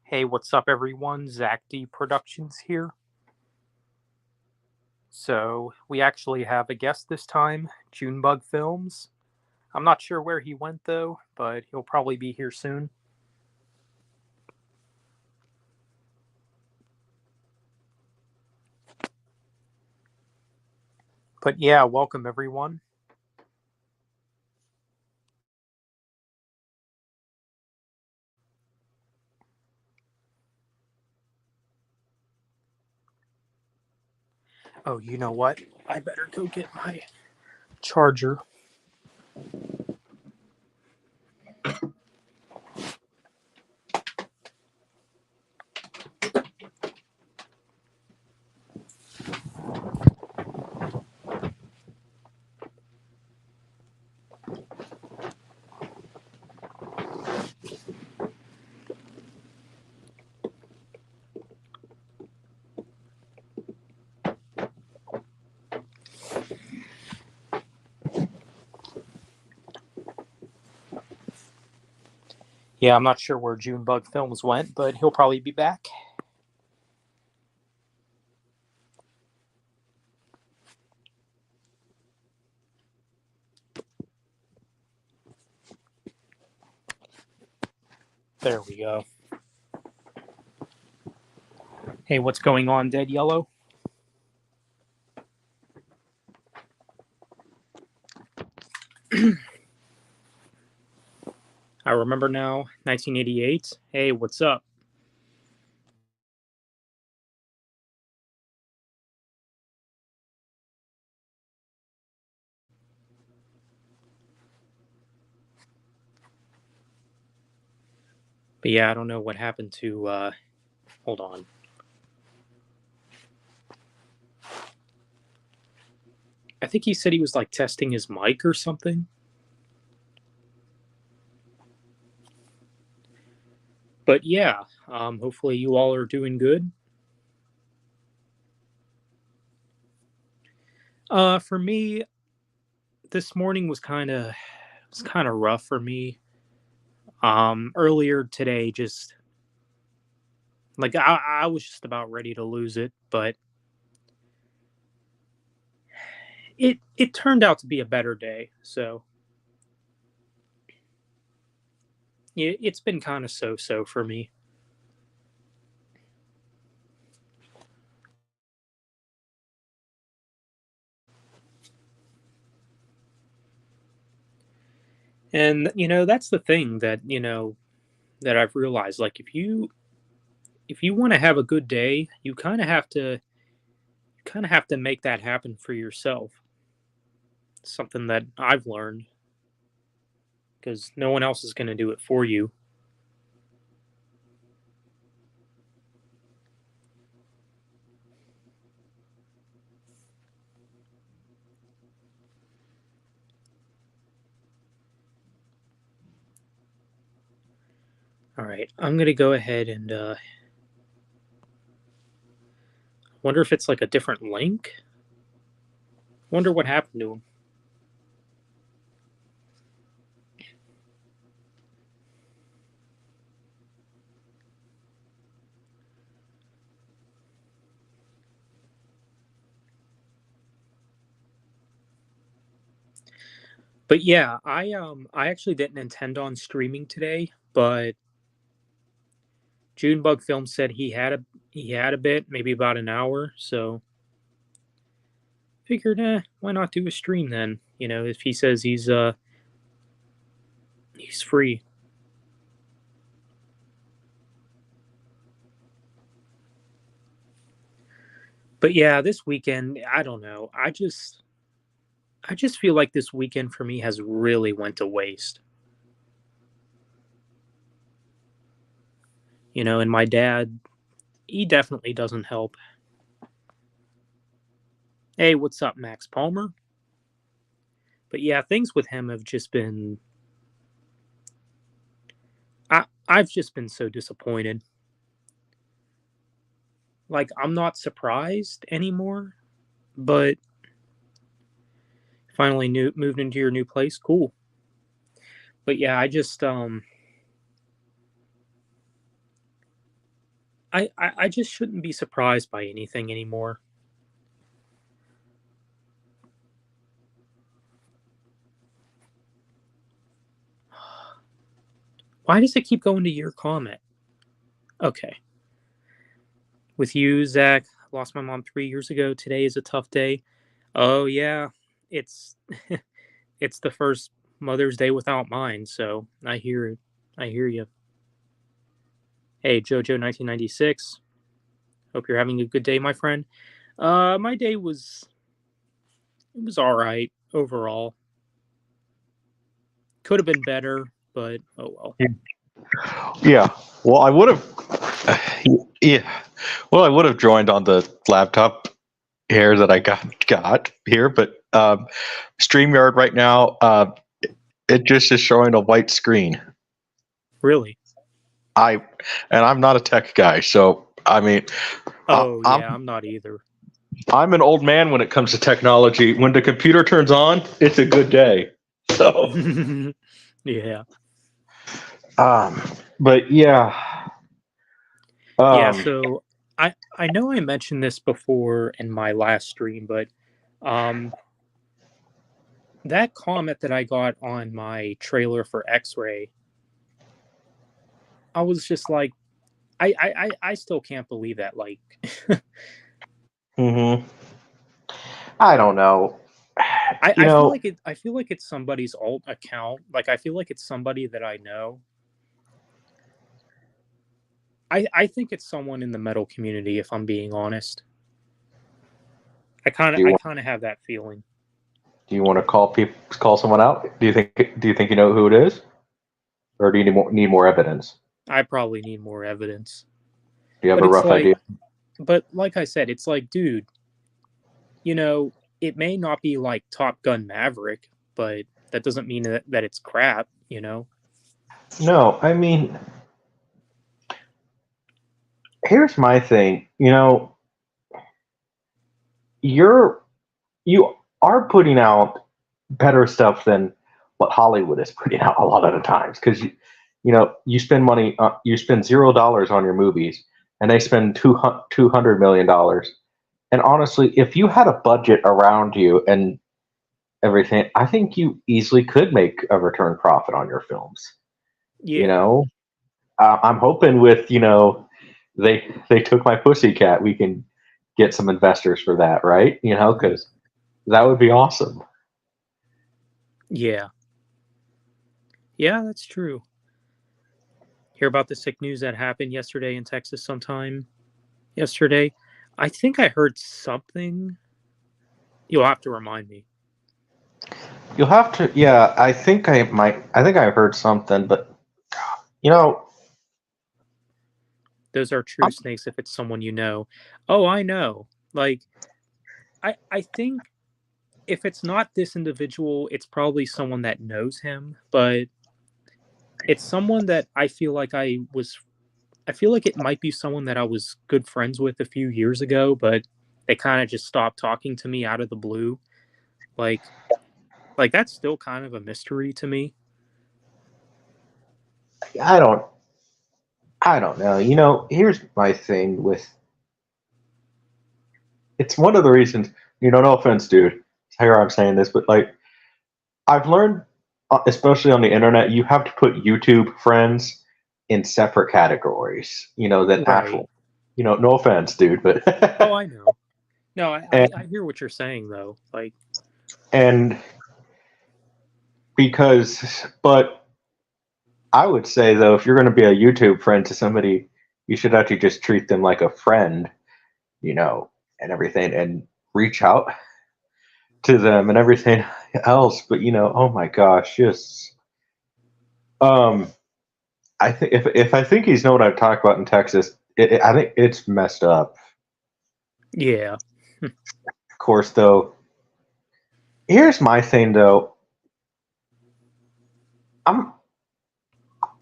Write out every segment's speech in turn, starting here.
Hey, what's up, everyone? Zach D Productions here. So, we actually have a guest this time, Junebug Films. I'm not sure where he went though, but he'll probably be here soon. But yeah, welcome everyone. Oh, you know what? I better go get my charger. Yeah, I'm not sure where Junebug Films went, but he'll probably be back. There we go. Hey, what's going on, Dead Yellow? I remember now, 1988. Hey, what's up? But yeah, I don't know what happened to, hold on. I think he said he was like testing his mic or something. But yeah, hopefully you all are doing good. For me, this morning was kind of rough for me. Earlier today, just like I was just about ready to lose it, but it turned out to be a better day. So it's been kind of so for me. And that's the thing that that I've realized. Like if you want to have a good day, you kind of have to make that happen for yourself. It's something that I've learned because no one else is going to do it for you. All right, I'm going to go ahead and wonder if it's like a different link. Wonder what happened to him. But yeah, I actually didn't intend on streaming today, but Junebug Film said he had a bit, maybe about an hour, so figured, why not do a stream then? If he says he's free. But yeah, this weekend, I don't know. I just feel like this weekend for me has really went to waste. And my dad, he definitely doesn't help. Hey, what's up, Max Palmer? But yeah, things with him have just been I've just been so disappointed. Like I'm not surprised anymore, but finally moved into your new place, cool. But yeah, I just I just shouldn't be surprised by anything anymore. Why does it keep going to your comment? Okay. With you, Zach, lost my mom 3 years ago. Today is a tough day. Oh yeah, it's it's the first Mother's Day without mine, so I hear it. I hear you. Hey, Jojo 1996. Hope you're having a good day, my friend. My day was it was all right overall. Could have been better, but oh well. Yeah. Well, I would have. Yeah. Well, I would have joined on the laptop here that I got here, but StreamYard right now, it just is showing a white screen. Really? I'm not a tech guy, so I mean, Oh I'm yeah, I'm not either. I'm an old man when it comes to technology. When the computer turns on, it's a good day. So, Yeah. um, but yeah, Yeah, um, so I know I mentioned this before in my last stream, but um that comment that I got on my trailer for X-Ray, I was just like I still can't believe that. Like hmm I don't know. You I feel know, like I feel like it's somebody's alt account. Like I feel like it's somebody that I know. I think it's someone in the metal community, if I'm being honest. do you I want, kinda have that feeling. do you want to call someone out? Do you think you know who it is, or do you need more evidence? I probably need more evidence. Do you have But a it's rough like idea? but like I said, it's like, dude, you know, it may not be like Top Gun Maverick, but that doesn't mean that it's crap, you know? No, I mean, here's my thing. You are putting out better stuff than what Hollywood is putting out a lot of the times because you spend money, you spend $0 on your movies, and they spend $200 million. And honestly, if you had a budget around you and everything, I think you easily could make a return profit on your films. You Yeah. know, I'm hoping with they took my pussycat, we can get some investors for that, right? Because that would be awesome. Yeah. Yeah, that's true. Hear about the sick news that happened yesterday in Texas sometime yesterday? I think I heard something. You'll have to remind me. You'll have to, yeah. I think I might. I think I heard something, but you know, Those are true I'm- snakes if it's someone you know. Oh, I know. Like I think if it's not this individual, it's probably someone that knows him, but it's someone that I feel like it might be someone that I was good friends with a few years ago, but they kind of just stopped talking to me out of the blue. Like that's still kind of a mystery to me. I don't. I don't know. Here's my thing with. It's one of the reasons. No offense, dude. Here I'm saying this, but like I've learned, especially on the internet, you have to put YouTube friends in separate categories. Than Right. actual. No offense, dude, but Oh, I know. No, and I hear what you're saying though. Like, and but I would say though, if you're going to be a YouTube friend to somebody, you should actually just treat them like a friend, and everything, and reach out to them and everything else. But oh my gosh, just um, I think if I think he's know what I've talked about in Texas, I think it's messed up. yeah. Of course, though, here's my thing though. I'm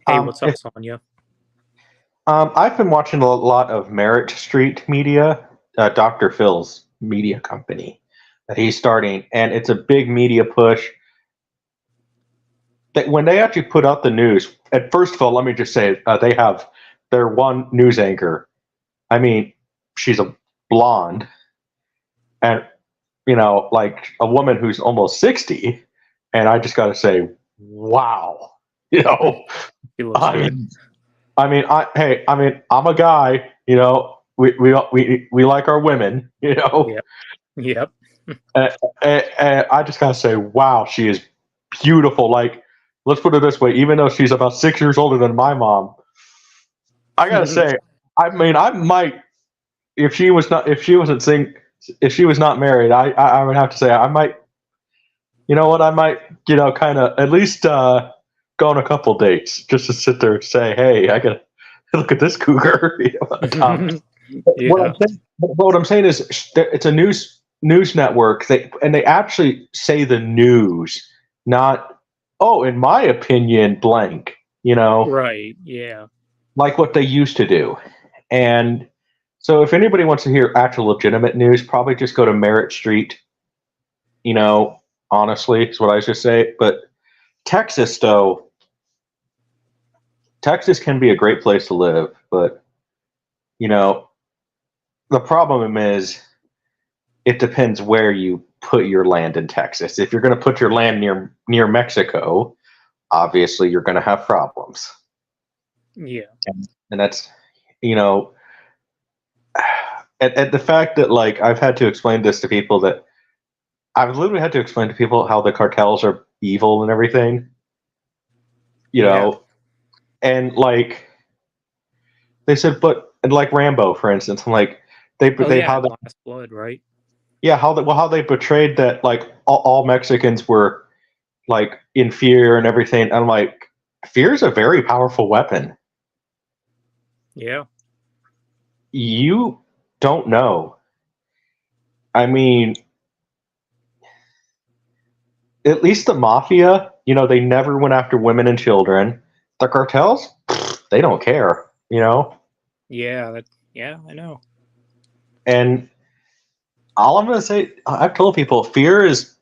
Hey, what's up, if Sonya? I've been watching a lot of Merit Street Media, Dr. Phil's media company that he's starting, and it's a big media push. That when they actually put out the news, and first of all, let me just say they have their one news anchor. I mean, she's a blonde, and like a woman who's almost 60, and I just got to say, wow, you know, He looks I good. mean, I'm a guy, we like our women, Yep. Yep. and, and I just gotta say, wow, she is beautiful. Like, let's put it this way: even though she's about 6 years older than my mom, I gotta say, I mean, I might if she was not if she wasn't sing if she was not married, I would have to say I might. You know what? I might, kind of at least go on a couple dates just to sit there and say, "Hey, I got to look at this cougar." Yeah. What I'm saying is, it's a news network. They actually say the news, not, oh, in my opinion, blank. Right. Yeah. Like what they used to do. And so, if anybody wants to hear actual legitimate news, probably just go to Merritt Street. You know, honestly, is what I just say. But Texas, though, Texas can be a great place to live, but you know, the problem is it depends where you put your land in Texas. If you're going to put your land near Mexico, obviously you're going to have problems. Yeah. And that's, you know, and the fact that, like, I've had to explain this to people, that I've literally had to explain to people how the cartels are evil and everything, you Yeah. know, and like they said, but, and like Rambo, for instance, I'm like, Oh they yeah. how And they, Last Blood, right? yeah, how they portrayed that, like, all Mexicans were like in fear and everything. I'm like, fear is a very powerful weapon. Yeah. You don't know. I mean, at least the mafia, they never went after women and children. The cartels, they don't care, Yeah. Yeah. I know. And all I'm gonna say, I've told people, fear is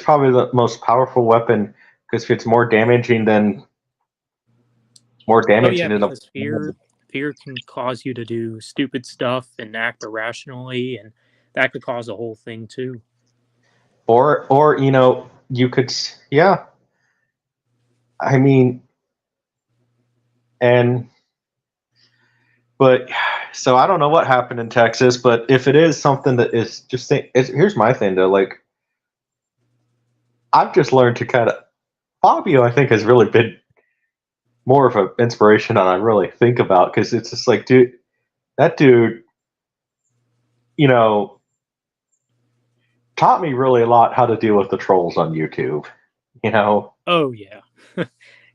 probably the most powerful weapon, because it's more Oh yeah, damaging than because the. fear can cause you to do stupid stuff and act irrationally, and that could cause a whole thing too. Or you could, yeah. I mean, and but so I don't know what happened in Texas, but if it is something that is just here's my thing though. Like, I've just learned to kind of, Fabio, I think, has really been more of an inspiration than I really think about, because it's just like, dude, that dude, you know, taught me really a lot how to deal with the trolls on YouTube. You know, Oh yeah.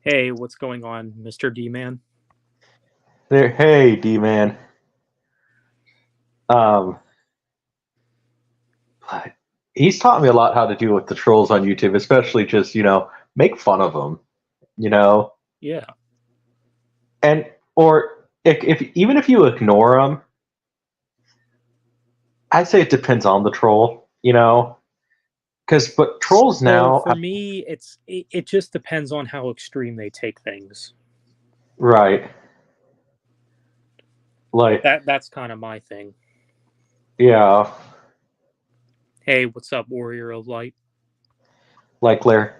Hey, what's going on, Mr. D Man? there. Hey, D man. Um, but he's taught me a lot how to deal with the trolls on YouTube, especially just make fun of them. You know, Yeah. and or if even if you ignore them, I'd say it depends on the troll. Because but trolls So now, for me, it just depends on how extreme they take things. right? Like, That's kind of my thing. yeah, Hey, what's up, Warrior of Light? like Larry,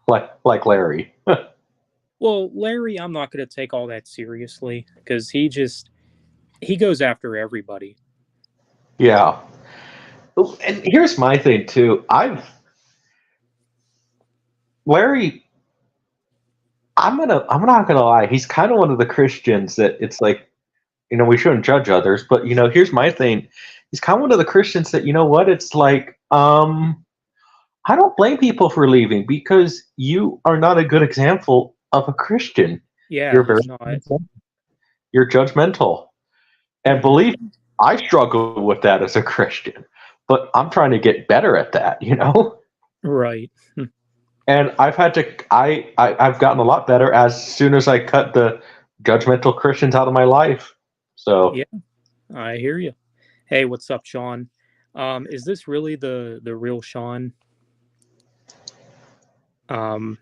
like Larry. Well, Larry, I'm not going to take all that seriously because he goes after everybody. Yeah, and here's my thing too. Larry. I'm not gonna lie. He's kind of one of the Christians that it's like, we shouldn't judge others, but here's my thing. He's kind of one of the Christians that, what, it's like, I don't blame people for leaving, because you are not a good example of a Christian. Yeah, You're very he's not. you're judgmental. And Hmm. believe me, I struggle with that as a Christian, but I'm trying to get better at that. Right. And I've had to I've gotten a lot better as soon as I cut the judgmental Christians out of my life. So Yeah, I hear you. Hey, what's up, Sean? Is this really the real Sean? Um,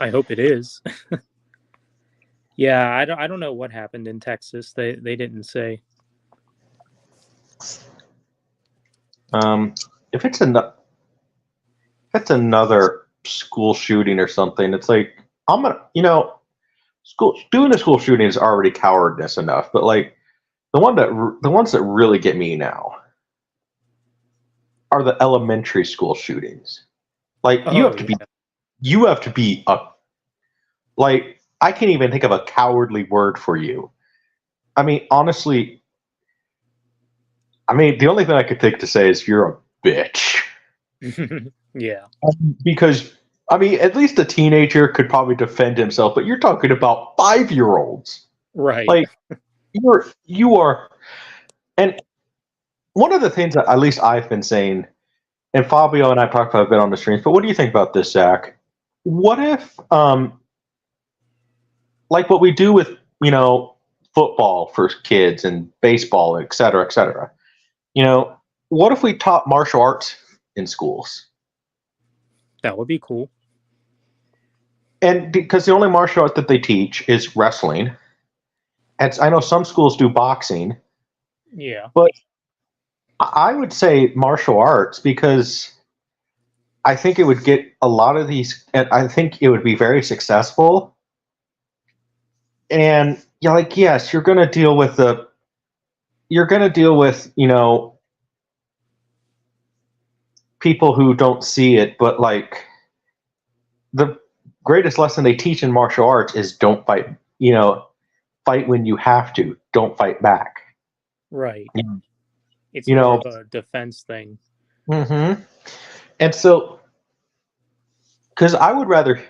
I hope it is. Yeah, I don't know what happened in Texas. They didn't say. Um, if it's another school shooting or something, it's like I'm gonna, school doing a school shooting is already cowardness enough, but like the ones that really get me now are the elementary school shootings. Like Oh yeah. you have to be a like I can't even think of a cowardly word for you. I mean, honestly, I mean the only thing I could think to say is you're a bitch. Yeah. Because I mean, at least a teenager could probably defend himself, but you're talking about 5-year-olds. Right. Like you are, and one of the things that at least I've been saying, and Fabio and I talked about a bit on the streams, but what do you think about this, Zach? What if, like what we do with football for kids and baseball, et cetera, what if we taught martial arts in schools? That would be cool. And because the only martial art that they teach is wrestling, and I know some schools do boxing, Yeah. but I would say martial arts because I think it would get a lot of these, and I think it would be very successful. And you're like, yes, you're going to deal with, people who don't see it, but like the greatest lesson they teach in martial arts is don't fight, fight when you have to, don't fight back. Right. Mm. It's You more know, of a defense thing. mm-hmm. And so, because I would rather,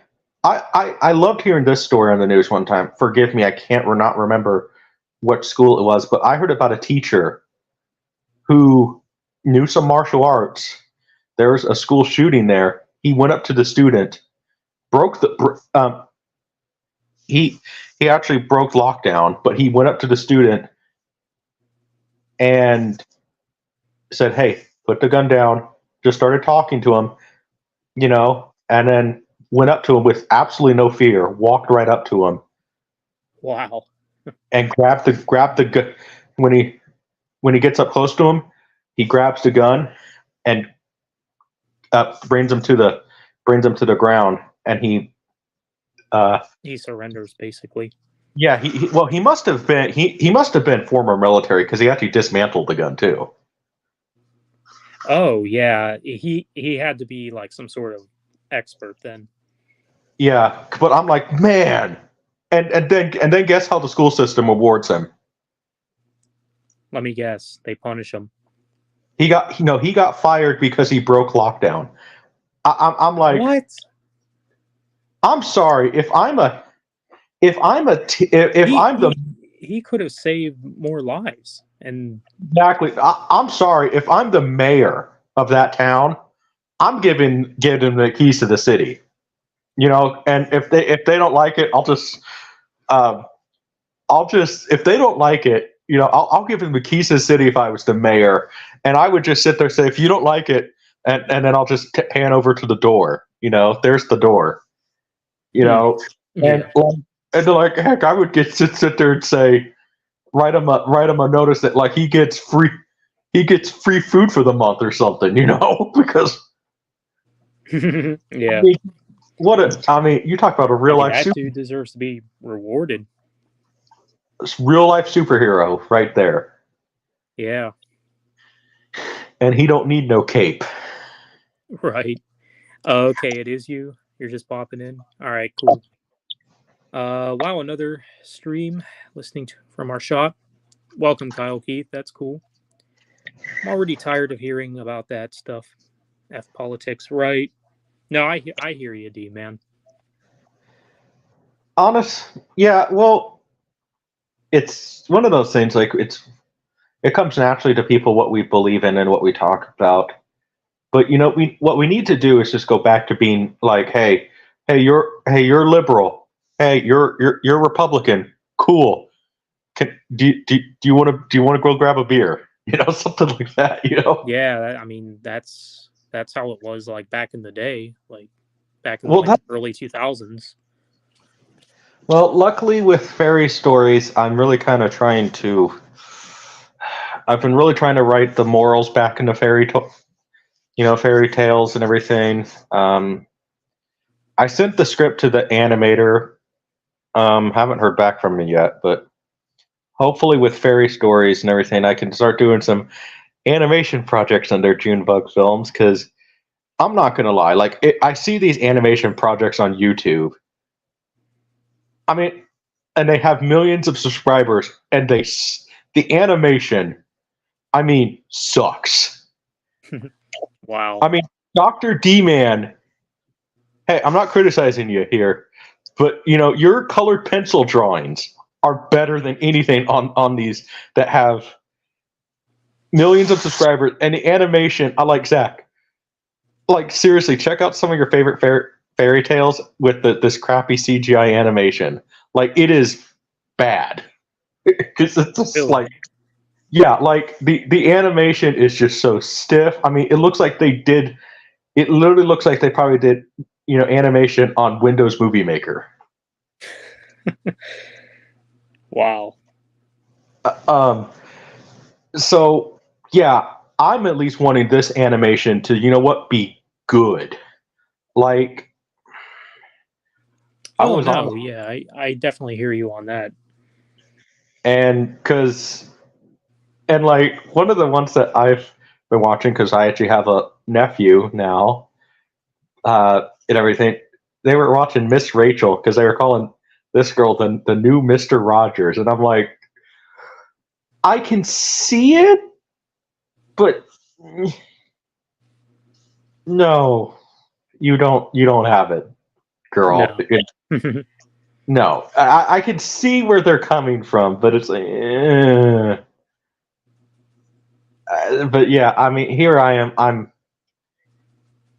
I loved hearing this story on the news one time. Forgive me, I can't not remember what school it was, but I heard about a teacher who knew some martial arts. There was a school shooting there. He went up to the student, broke the he he actually broke lockdown, but he went up to the student and said, "Hey, put the gun down." Just started talking to him, and then went up to him with absolutely no fear. Walked right up to him Wow. and grabbed the gun. When he gets up close to him, he grabs the gun and brings him to the ground, and He surrenders basically. yeah, he must have been he must have been former military because he actually dismantled the gun too. Oh yeah. He had to be like some sort of expert then. Yeah, but I'm like, man, and then guess how the school system awards him? Let me guess. They punish him. He got fired because he broke lockdown. I'm like, What? I'm sorry if He I'm the he he could have saved more lives. And exactly I'm sorry if I'm the mayor of that town, I'm giving them the keys to the city. And if they don't like it, um, I'll just if they don't like it, I'll give them the keys to the city if I was the mayor, and I would just sit there and say, if you don't like it, and then I'll just pan over to the door. There's the door. hmm, And yeah. and they're like, heck, I would sit there and say, write him a notice that like he gets free food for the month or something, because I Yeah. mean, you talk about a Like that dude deserves to be rewarded. real life superhero right there, Yeah. and he don't need no cape. Right. Okay, it is you. You're just popping in. All right, cool. Wow, another stream listening from our shop. Welcome, Kyle Keith. That's cool. I'm already tired of hearing about that stuff. F politics, right? No, I hear you, D man. Yeah, well, it's one of those things. Like it comes naturally to people what we believe in and what we talk about. But what we need to do is just go back to being like, hey, you're liberal. Hey, you're Republican. Cool. Do you want to go grab a beer? Something like that. Yeah, I mean that's how it was like back in the day, like back in Well, like the early 2000s. Well, luckily with fairy stories, I'm really kind of trying to. I've been really trying to write the morals back into fairy tales and everything. I sent the script to the animator. Haven't heard back from me yet, but hopefully with fairy stories and everything, I can start doing some animation projects under Junebug Films. Because I'm not gonna lie, I see these animation projects on YouTube. I mean, and they have millions of subscribers, and the animation, I mean, sucks. Wow. I mean, Doctor D Man. Hey, I'm not criticizing you here, but your colored pencil drawings are better than anything on these that have millions of subscribers. And the animation, I like Zach. Like seriously, check out some of your favorite fairy tales with this crappy CGI animation. Like it is bad because it's just Really? like yeah, like the animation is just so stiff. I mean, it looks like they did. It literally looks like they probably did animation on Windows Movie Maker. Wow. Um, so yeah, I'm at least wanting this animation to, be good. Like I Oh was no, on, yeah, I definitely hear you on that. and like one of the ones that I've been watching because I actually have a nephew now, and everything. They were watching Miss Rachel because they were calling this girl the new Mister Rogers, and I'm like, I can see it, but no, you don't have it, girl. No. No, I can see where they're coming from, but it's like, but yeah, I mean, here I am.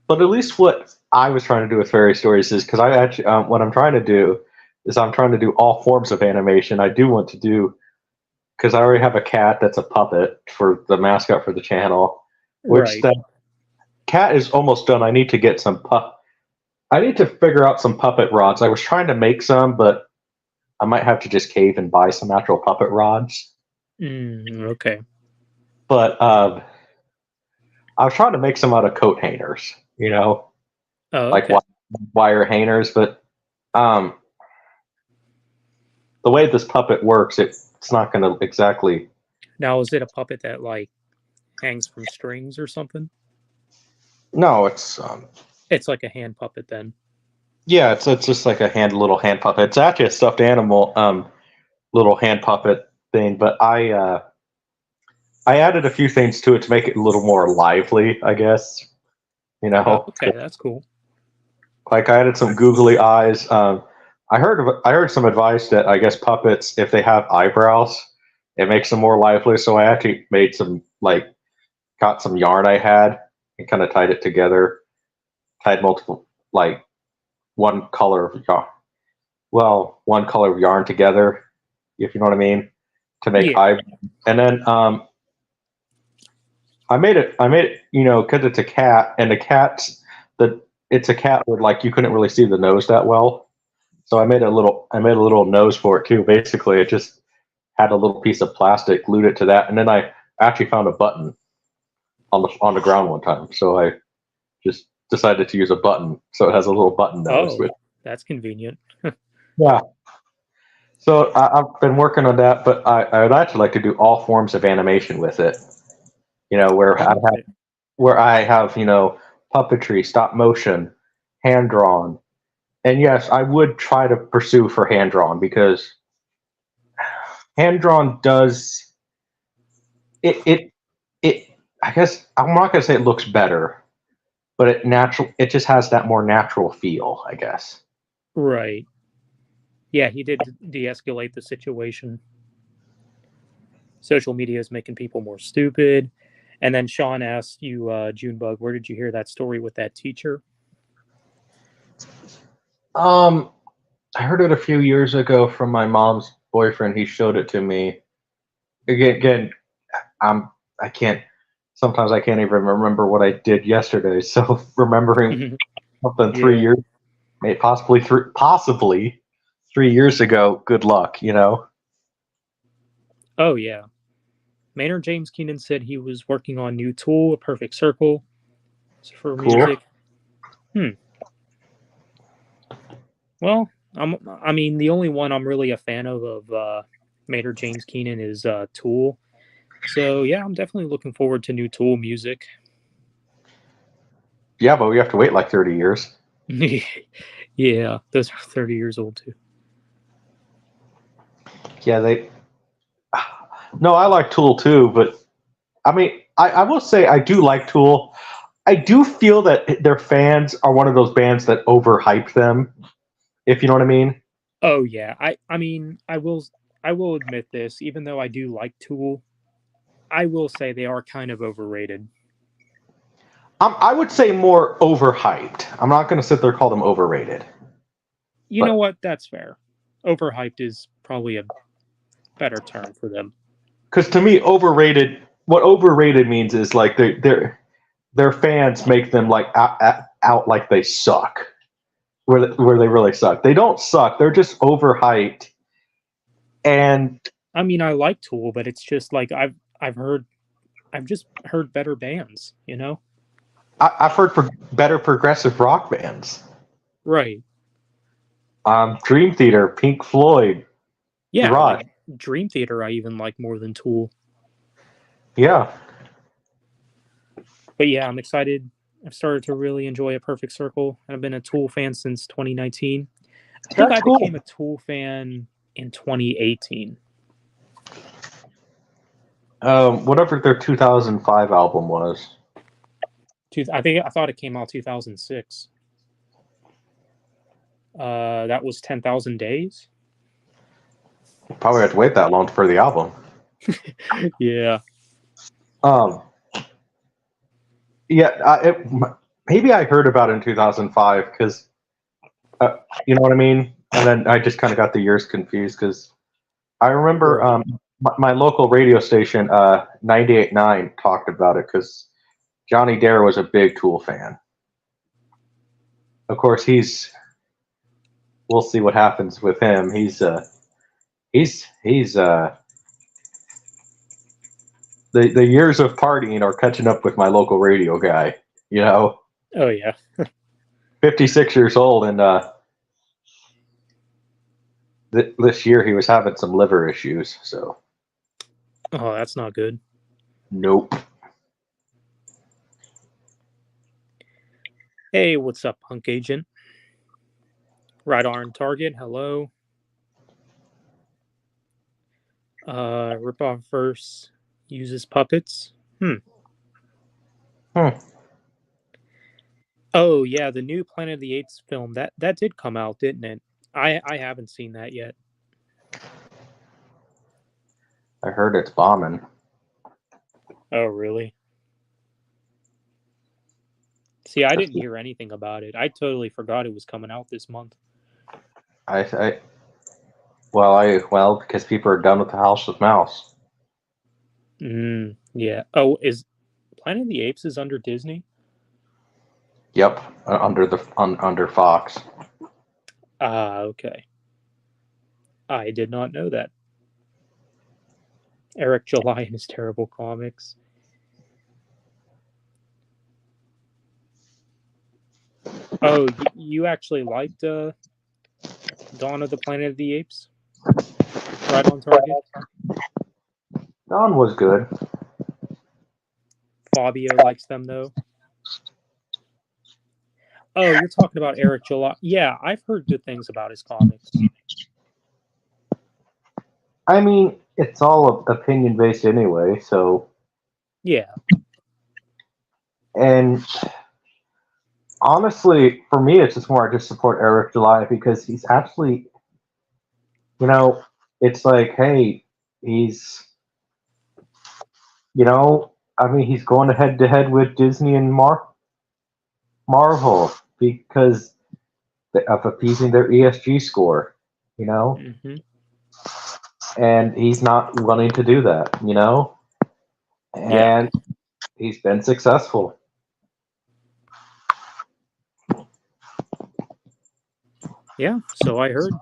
But at least what I was trying to do with fairy stories is because I actually, what I'm trying to do is I'm trying to do all forms of animation. I do want to do because I already have a cat that's a puppet for the mascot for the channel, which Right. that cat is almost done. I need to get some I need to figure out some puppet rods. I was trying to make some, but I might have to just cave and buy some actual puppet rods. Okay. But I was trying to make some out of coat hangers, Oh, like okay. wire hangers. But um, the way this puppet works, it's not going to exactly. Now, is it a puppet that like hangs from strings or something? No, it's It's like a hand puppet then. yeah, it's just like a little hand puppet. It's actually a stuffed animal, little hand puppet thing. But I added a few things to it to make it a little more lively, I guess. Oh, okay, that's cool. Like I added some googly eyes. I heard some advice that I guess puppets, if they have eyebrows, it makes them more lively. So I actually made some got some yarn I had and kind of tied it together. Tied multiple one color of yarn. Well, one color of yarn together, if you know what I mean, to make Yeah. eye. And then I made it. Because it's a cat, and it's a cat where you couldn't really see the nose that well. So I made a little nose for it too. Basically, it just had a little piece of plastic, glued it to that, and then I actually found a button on the ground one time. So I just decided to use a button, so it has a little button nose Oh, with. that's convenient. Yeah. So I've been working on that, but I would actually like to do all forms of animation with it. Where Oh, okay. I have puppetry, stop motion, hand drawn, and yes, I would try to pursue for hand drawn because hand drawn does it. I guess I'm not gonna say it looks better, but it just has that more natural feel, I guess. Right. Yeah, he did de-escalate the situation. Social media is making people more stupid. And then Sean asked you, Junebug, where did you hear that story with that teacher? Um, I heard it a few years ago from my mom's boyfriend. He showed it to me. Again, I'm I can't. Sometimes I can't even remember what I did yesterday. So remembering something 3 Yeah. years, maybe possibly 3 years ago, good luck, you know? Oh yeah. Maynard James Keenan said he was working on new Tool, A Perfect Circle, for Cool. music. Well, I mean, the only one I'm really a fan of Maynard James Keenan is Tool. So yeah, I'm definitely looking forward to new Tool music. Yeah, but we have to wait like 30 years. Yeah, those are 30 years old too. Yeah, they. No, I like Tool too, but I mean, I will say I do like Tool. I do feel that their fans are one of those bands that overhype them, if you know what I mean. Oh yeah, I mean, I will admit this, even though I do like Tool, I will say they are kind of overrated. I would say more overhyped. I'm not going to sit there and call them overrated. You know But what? That's fair. Overhyped is probably a better term for them. because to me, overrated, what overrated means is like their fans make them like out like they suck, where they really suck. They don't suck. They're just overhyped. And I mean, I like Tool, but it's just like I've just heard better bands, you know? I've heard for better progressive rock bands. Right. Dream Theater, Pink Floyd, Yeah, Rush. like Dream Theater I even like more than Tool. Yeah. But yeah, I'm excited. I've started to really enjoy A Perfect Circle, and I've been a Tool fan since 2019. I think That's I cool. became a Tool fan in 2018. Whatever their 2005 album was. I thought it came out 2006. That was 10,000 Days. Probably have to wait that long for the album. Yeah. Um, yeah, maybe I heard about it in 2005 because, you know what I mean? And then I just kind of got the years confused because I remember Right. my local radio station, 98.9, talked about it because Johnny Dare was a big Tool fan. Of course, we'll see what happens with him. He's the years of partying are catching up with my local radio guy. You know, Oh yeah. 56 years old, and this year he was having some liver issues. So, Oh, that's not good. nope. Hey, what's up, Punk Agent? Right on target. Hello. Ripoff verse uses puppets. Hmm. Oh yeah, the new Planet of the Apes film that did come out, didn't it? I haven't seen that yet. I heard it's bombing. Oh really? See, I didn't hear anything about it. I totally forgot it was coming out this month. I well because people are done with the House with Mouse. Yeah. Oh, is Planet of the Apes is under Disney? Yep, under Fox. Ah, okay. I did not know that. Eric July and his terrible comics. Oh, you actually liked Dawn of the Planet of the Apes? Right on target. Dawn was good. Fabio likes them though. Oh, you're talking about Eric July. Yeah, I've heard good things about his comics. I mean, it's all opinion based anyway. So, Yeah. and honestly, for me, it's just more I just support Eric July because he's actually, you know, it's like, hey, he's, I mean, he's going head to head with Disney and Marvel because of appeasing their ESG score, Mm-hmm. and he's not willing to do that, Yeah. and he's been successful. Yeah. So I heard.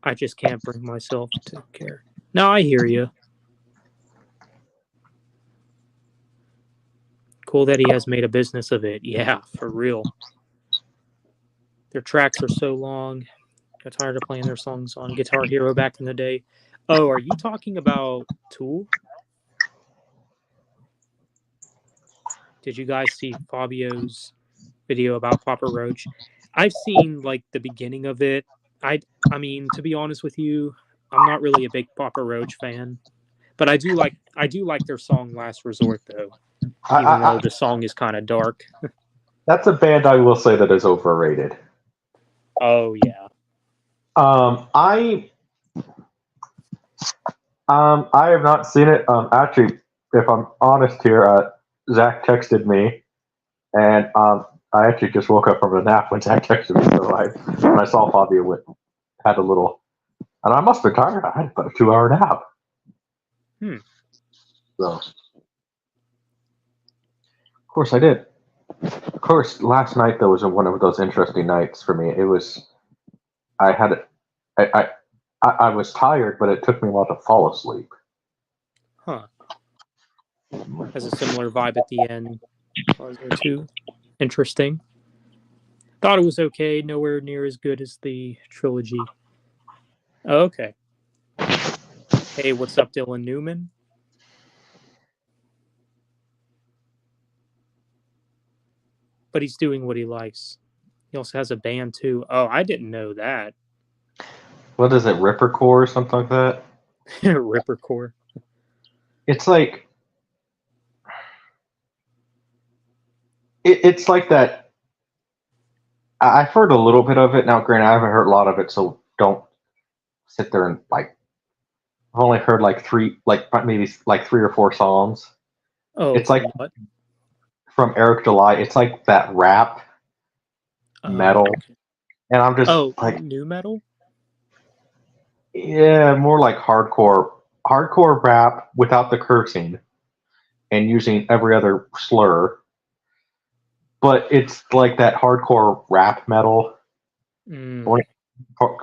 I just can't bring myself to care. No, I hear you. Cool that he has made a business of it. Yeah, for real. Their tracks are so long. Got tired of playing their songs on Guitar Hero back in the day. Oh, are you talking about Tool? Did you guys see Fabio's video about Papa Roach? I've seen like the beginning of it. I mean, to be honest with you, I'm not really a big Papa Roach fan, but I do like their song Last Resort though, I, even I, though the song is kind of dark. that's a band I will say that is overrated. Oh yeah. I I have not seen it. Actually, if I'm honest here, Zach texted me, and I actually just woke up from a nap when Zach texted me. So when I saw Fabio had a little, and I must have been tired. I had about a 2 hour nap. Hmm. So, of course, I did. Of course, last night though was one of those interesting nights for me. It was I had I I was tired, but it took me a while to fall asleep. Huh. Has a similar vibe at the end. Was there too? Interesting. Thought it was okay. Nowhere near as good as the trilogy. Oh, okay. Hey, what's up, Dylan Newman? But he's doing what he likes. He also has a band too. Oh, I didn't know that. What is it, Rippercore or something like that? Rippercore. It's like it's like that. I've heard a little bit of it now. Granted, I haven't heard a lot of it, so don't sit there and like. I've only heard like maybe like 3 or 4 songs. Oh, It's like from what? from Eric July. It's like that rap metal, Okay. and I'm just Oh, like, new metal? yeah, more like hardcore rap without the cursing and using every other slur. But it's like that hardcore rap metal. I Mm. wouldn't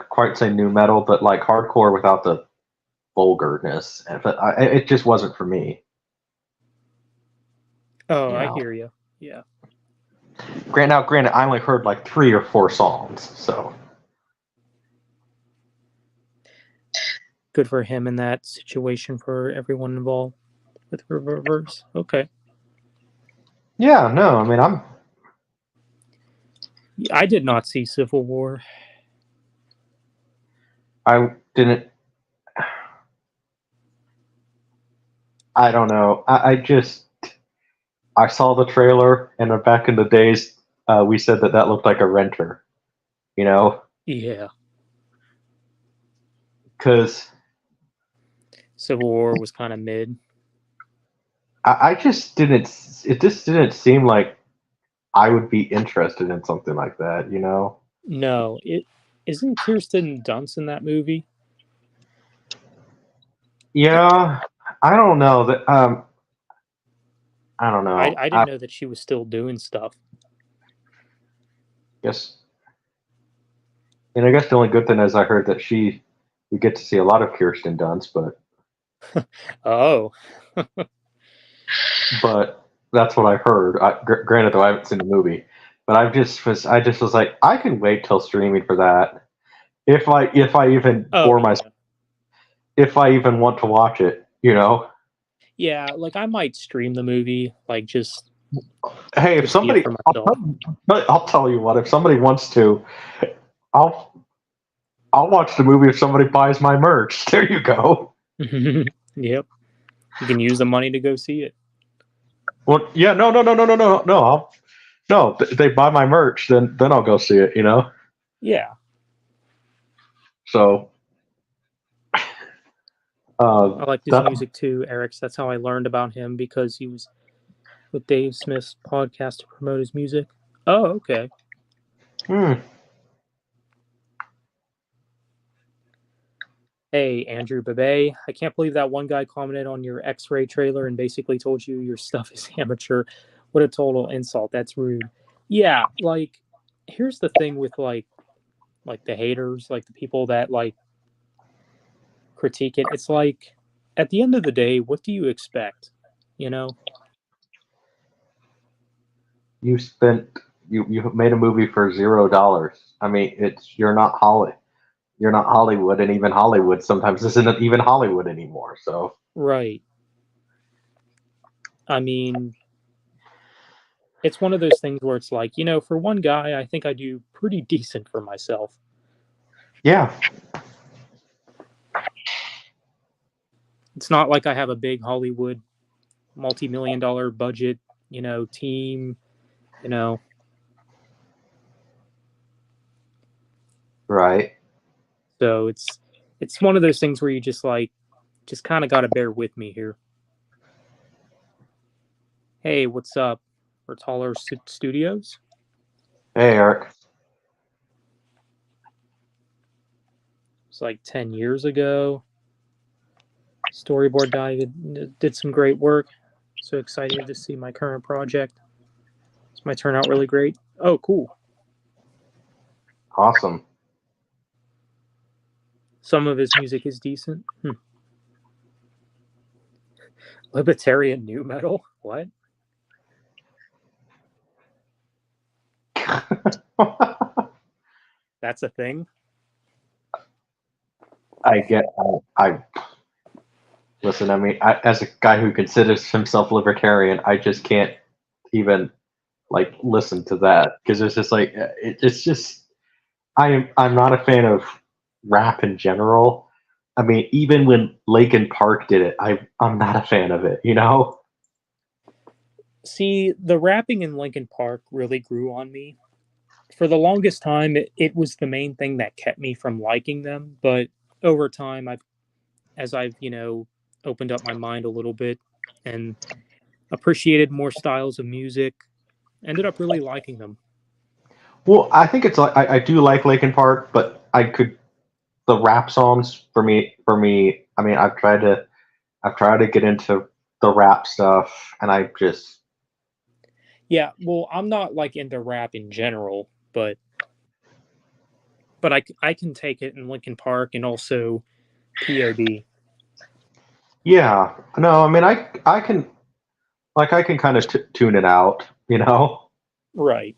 quite say new metal, but like hardcore without the vulgarness. But it just wasn't for me. Oh, You I know. hear you. Yeah. Granted, I only heard like 3 or 4 songs, so Good for him in that situation for everyone involved with reverse. Okay. yeah. No, I mean, I did not see Civil War. I didn't. I don't know. I saw the trailer, and back in the days, we said that looked like a renter. You know, Yeah. because Civil War was kind of mid. I just didn't. It just didn't seem like I would be interested in something like that. You know. No, it isn't Kirsten Dunst in that movie. Yeah, I don't know that. I don't know. I I didn't know that she was still doing stuff. guess, and I guess the only good thing is I heard that we get to see a lot of Kirsten Dunst, Oh, but that's what I heard. Granted, though, I haven't seen the movie, but I just was like, I can wait till streaming for that. If I even oh bore yeah, myself, if I even want to watch it, you know. yeah. Like I might stream the movie, like just Hey, to if see it somebody, for myself. I'll tell you what. If somebody wants to, I'll I'll watch the movie if somebody buys my merch. There you go. Yep, you can use the money to go see it. Well, yeah, no. No, they buy my merch, then I'll go see it. You know. Yeah, So I like his that. music too, Eric's. That's how I learned about him because he was with Dave Smith's podcast to promote his music. Oh, okay. Hmm. Hey, Andrew Bebe. I can't believe that one guy commented on your X-Ray trailer and basically told you your stuff is amateur. What a total insult. That's rude. Yeah, like here's the thing with like the haters, like the people that like critique it. It's like, at the end of the day, what do you expect? You know? You spent you made a movie for $0. I mean, it's you're not Hollywood, and even Hollywood sometimes isn't even Hollywood anymore. So Right. I mean, it's one of those things where it's like, for one guy, I think I do pretty decent for myself. yeah, It's not like I have a big Hollywood multi-million dollar budget, team, you know. right. So it's one of those things where you just kind of got to bear with me here. Hey, what's up? We're Taller Studios. Hey, Eric. It's like 10 years ago. Storyboard guy did some great work. So excited to see my current project. This might turn out really great. Oh, cool. Awesome. Some of his music is decent. Libertarian new metal? What? That's a thing? I listen. I mean, as a guy who considers himself libertarian, I just can't even listen to that because it's just it's just I'm not a fan of rap in general. I mean, even when Linkin Park did it, I'm not a fan of it. You know? See, the rapping in Linkin Park really grew on me. For the longest time, it was the main thing that kept me from liking them. But over time, as I've opened up my mind a little bit and appreciated more styles of music, ended up really liking them. Well, I think it's like I do like Linkin Park, but the rap songs for me. I mean, I've tried to get into the rap stuff, and I just Yeah, well, I'm not into rap in general, but I can take it in Linkin Park and also POD. yeah. No, I mean, I can I can kind of tune it out, you know. Right.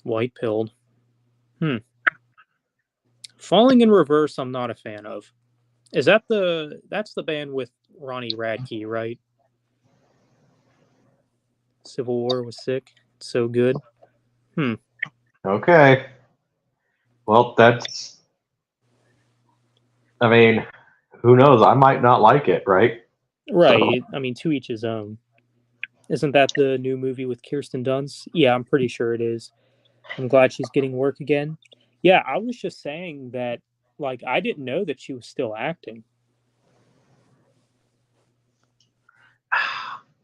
White pilled. Falling in Reverse, I'm not a fan of. That's the band with Ronnie Radke, right? Civil War was sick. It's so good. Okay. Well, I mean, who knows? I might not like it, right? Right. I mean, to each his own. Isn't that the new movie with Kirsten Dunst? Yeah, I'm pretty sure it is. I'm glad she's getting work again. Yeah, I was just saying that, I didn't know that she was still acting.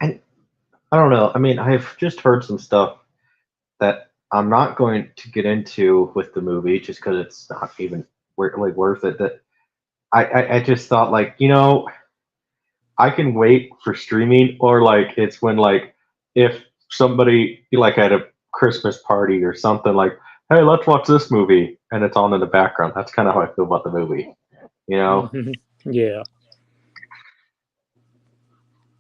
And I don't know. I mean, I've just heard some stuff that I'm not going to get into with the movie just because it's not even really worth it. That I just thought I can wait for streaming or it's when if somebody at a Christmas party or something hey, let's watch this movie and it's on in the background. That's kind of how I feel about the movie, you know? Yeah.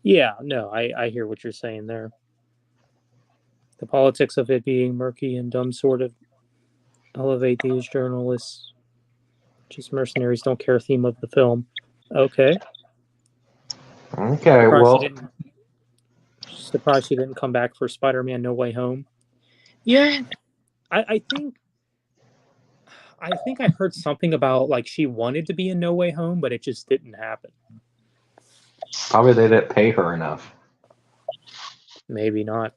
Yeah, no, I hear what you're saying there. The politics of it being murky and dumb sort of elevate these journalists. Just mercenaries don't care theme of the film. Okay. Okay, well, Surprised she didn't come back for Spider-Man No Way Home. Yeah, I think I heard something about she wanted to be in No Way Home, but it just didn't happen. probably they didn't pay her enough. Maybe not.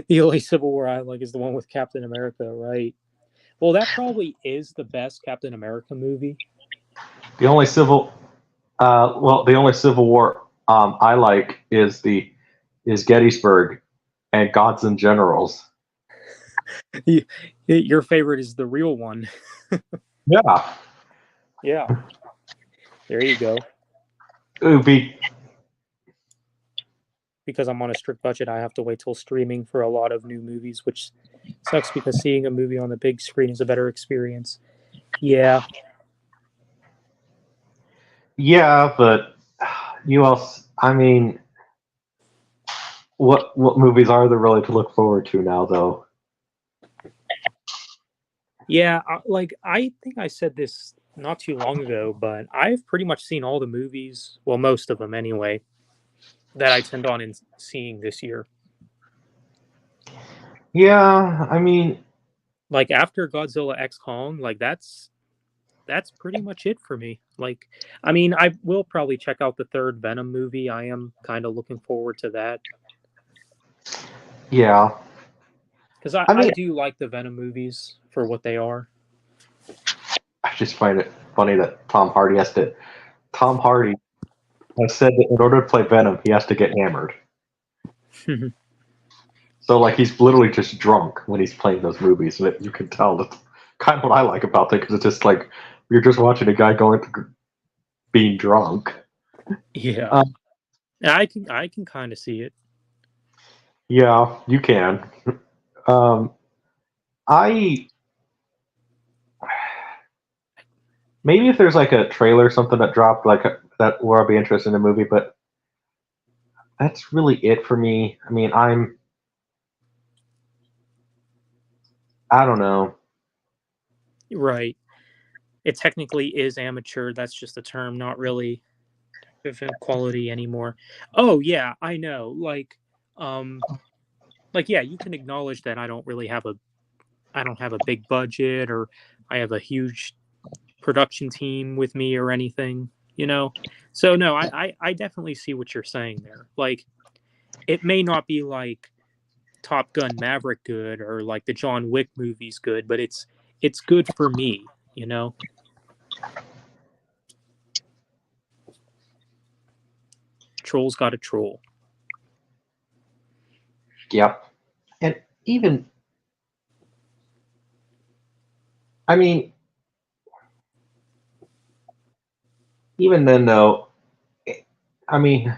The only Civil War I like is the one with Captain America, right? Well, that probably is the best Captain America movie. The only Civil War I like is Gettysburg and Gods and Generals. Your favorite is the real one. Yeah. Yeah. There you go. It would be because I'm on a strict budget, I have to wait till streaming for a lot of new movies, which sucks because seeing a movie on the big screen is a better experience. Yeah. Yeah, but you also, I mean, what movies are there really to look forward to now, though? Yeah, I think I said this not too long ago, but I've pretty much seen all the movies, well, most of them anyway, that I tend on in seeing this year. Yeah, I mean, Like after Godzilla X Kong, like that's pretty much it for me. Like, I mean, I will probably check out the third Venom movie. I am kind of looking forward to that yeah. because I, I I mean, do like the Venom movies for what they are. I just find it funny that Tom Hardy has said that in order to play Venom, he has to get hammered. So, like, he's literally just drunk when he's playing those movies, and you can tell that's kind of what I like about it because it's just like you're just watching a guy going through being drunk. Yeah, Um, I can kind of see it. yeah, you can. Um, I maybe if there's like a trailer or something that dropped like that where I'd be interested in a movie, but that's really it for me. I mean, I don't know. Right. It technically is amateur. That's just a term, not really of quality anymore. Oh yeah, I know. Um, yeah, you can acknowledge that I don't have a big budget or I have a huge production team with me or anything, you know. So no, I definitely see what you're saying there. Like it may not be like Top Gun Maverick good or like the John Wick movies good, but it's good for me, you know. Troll's got a troll. Yep. And even, I mean, even then though, I mean,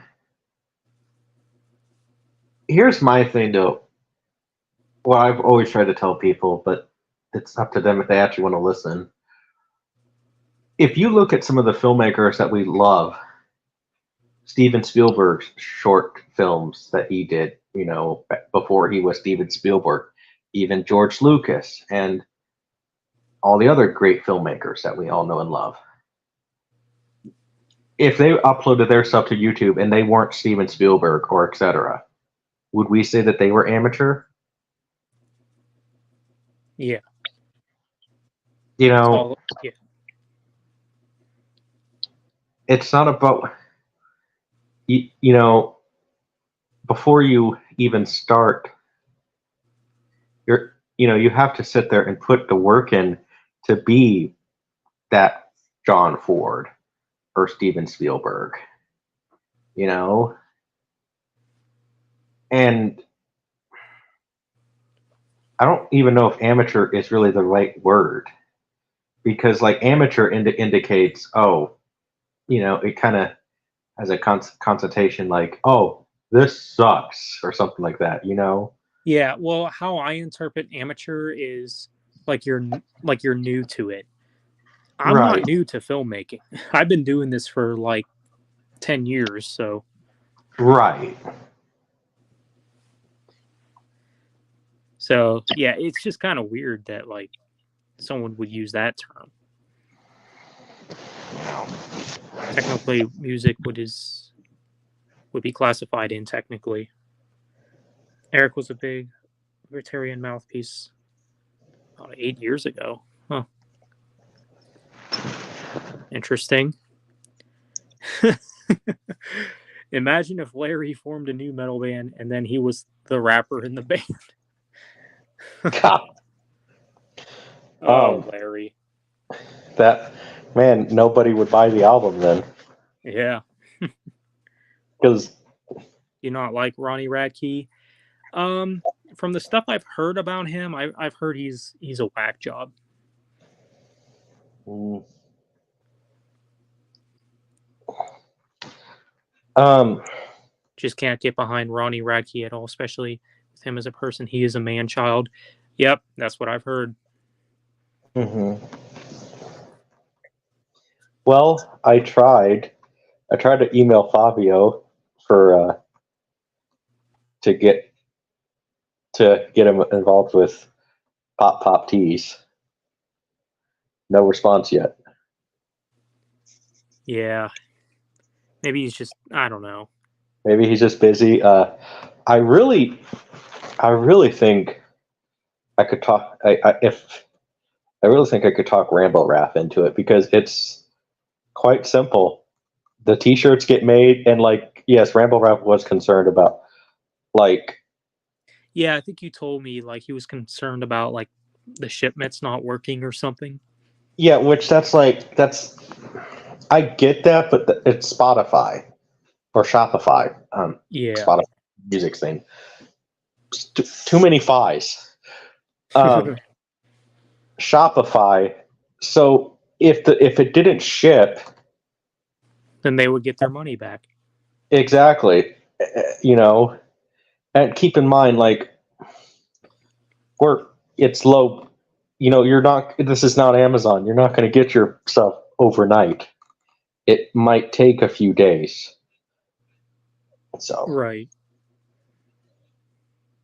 here's my thing though. Well, I've always tried to tell people, but it's up to them if they actually want to listen. If you look at some of the filmmakers that we love, Steven Spielberg's short films that he did, before he was Steven Spielberg, even George Lucas, and all the other great filmmakers that we all know and love. If they uploaded their stuff to YouTube and they weren't Steven Spielberg or etc., would we say that they were amateur? Yeah. You It's know, all yeah. it's not about, you know, before you even start, you have to sit there and put the work in to be that John Ford or Steven Spielberg, you know? And I don't even know if amateur is really the right word because, like, amateur indicates, oh, it kind of has a connotation like, oh, this sucks or something like that, you know? Yeah, well, how I interpret amateur is like you're new to it. I'm not Right. new to filmmaking. I've been doing this for like 10 years, Right. so yeah, it's just kind of weird that like someone would use that term. Technically, music would be classified in technically. Eric was a big libertarian mouthpiece about 8 years ago. Huh. Interesting. Imagine if Larry formed a new metal band and then he was the rapper in the band. God. Oh, Larry. That man, nobody would buy the album then Yeah. because You not like Ronnie Radke? From the stuff I've heard about him, I've heard he's a whack job. um just can't get behind Ronnie Radke at all, especially with him as a person. He is a man child. Yep, that's what I've heard. Hmm. Well, I tried. I tried to email Fabio for to get him involved with Pop Tees. No response yet. Yeah, maybe he's just, I don't know. Maybe he's just busy. I really think I could talk. I really think I could talk Rambo Raff into it because it's quite simple. The T-shirts get made, and like, yes, Rambo Raff was concerned about like, Yeah, I think you told me like he was concerned about like the shipments not working or something. yeah, which that's I get that, but it's Spotify or Shopify, Yeah. Spotify music thing. Too many fies. Shopify. So if it didn't ship, Then they would get their money back. exactly, you know, and keep in mind, like, it's low. You know, you're not. This is not Amazon. You're not going to get your stuff overnight. It might take a few days. So, Right.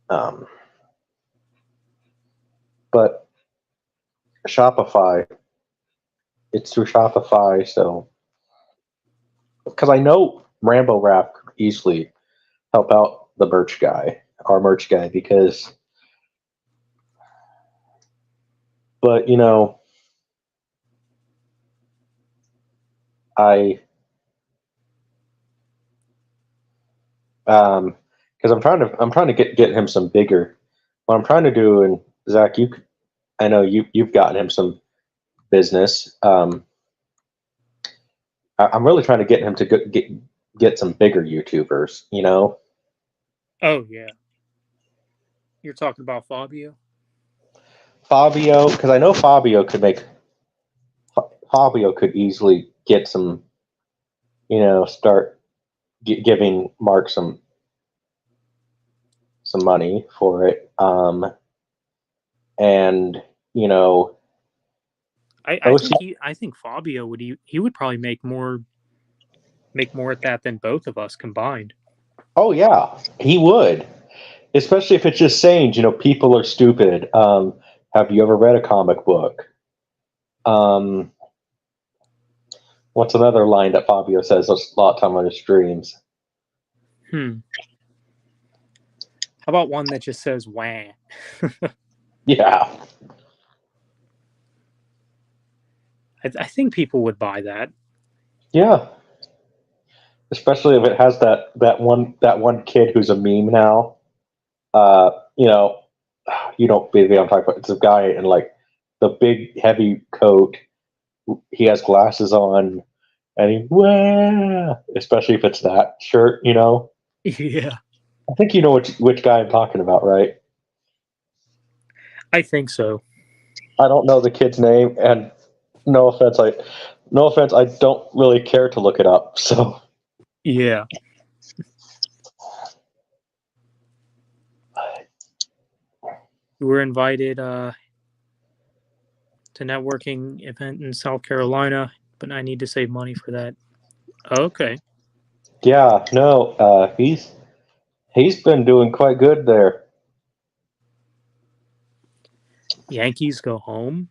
um, but Shopify, it's through Shopify. So, because I know Rambo Rap could easily help out our merch guy, because, but you know, I because I'm trying to get him some bigger. What I'm trying to do, and Zach, I know you've gotten him some business. I'm really trying to get him to get some bigger YouTubers. You know, Oh yeah. You're talking about Fabio? Fabio, because I know Fabio could easily get some. You know, start giving Mark some money for it. And you know, OC. I think Fabio would he would probably make more at that than both of us combined. Oh yeah, he would. Especially if it's just saying, you know, people are stupid. Have you ever read a comic book? Um, what's another line that Fabio says a lot of time on his streams? Hmm. How about one that just says "wah"? Yeah, I think people would buy that. yeah. Especially if it has that one kid who's a meme now. You know, you don't maybe I'm talking about. It's a guy in like the big heavy coat. He has glasses on, and he Wah! Especially if it's that shirt. You know, Yeah, I think you know which guy I'm talking about, right? I think so. I don't know the kid's name, and no offense, I don't really care to look it up. So, Yeah. We were invited to networking event in South Carolina, but I need to save money for that. Okay. yeah, no, he's been doing quite good there. Yankees go home.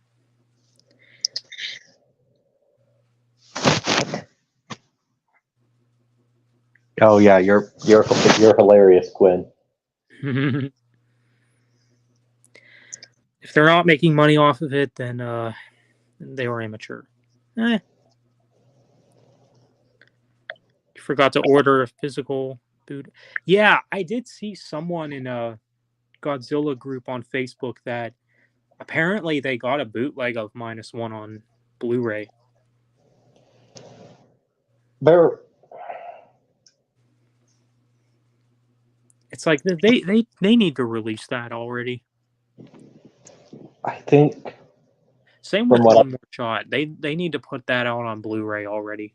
Oh yeah, you're hilarious, Quinn. If they're not making money off of it, then they were immature. You forgot to order a physical boot. Yeah, I did see someone in a Godzilla group on Facebook that apparently they got a bootleg of -1 on Blu-ray. They're It's like they need to release that already. I think Same from with what One More Shot. They need to put that out on Blu-ray already.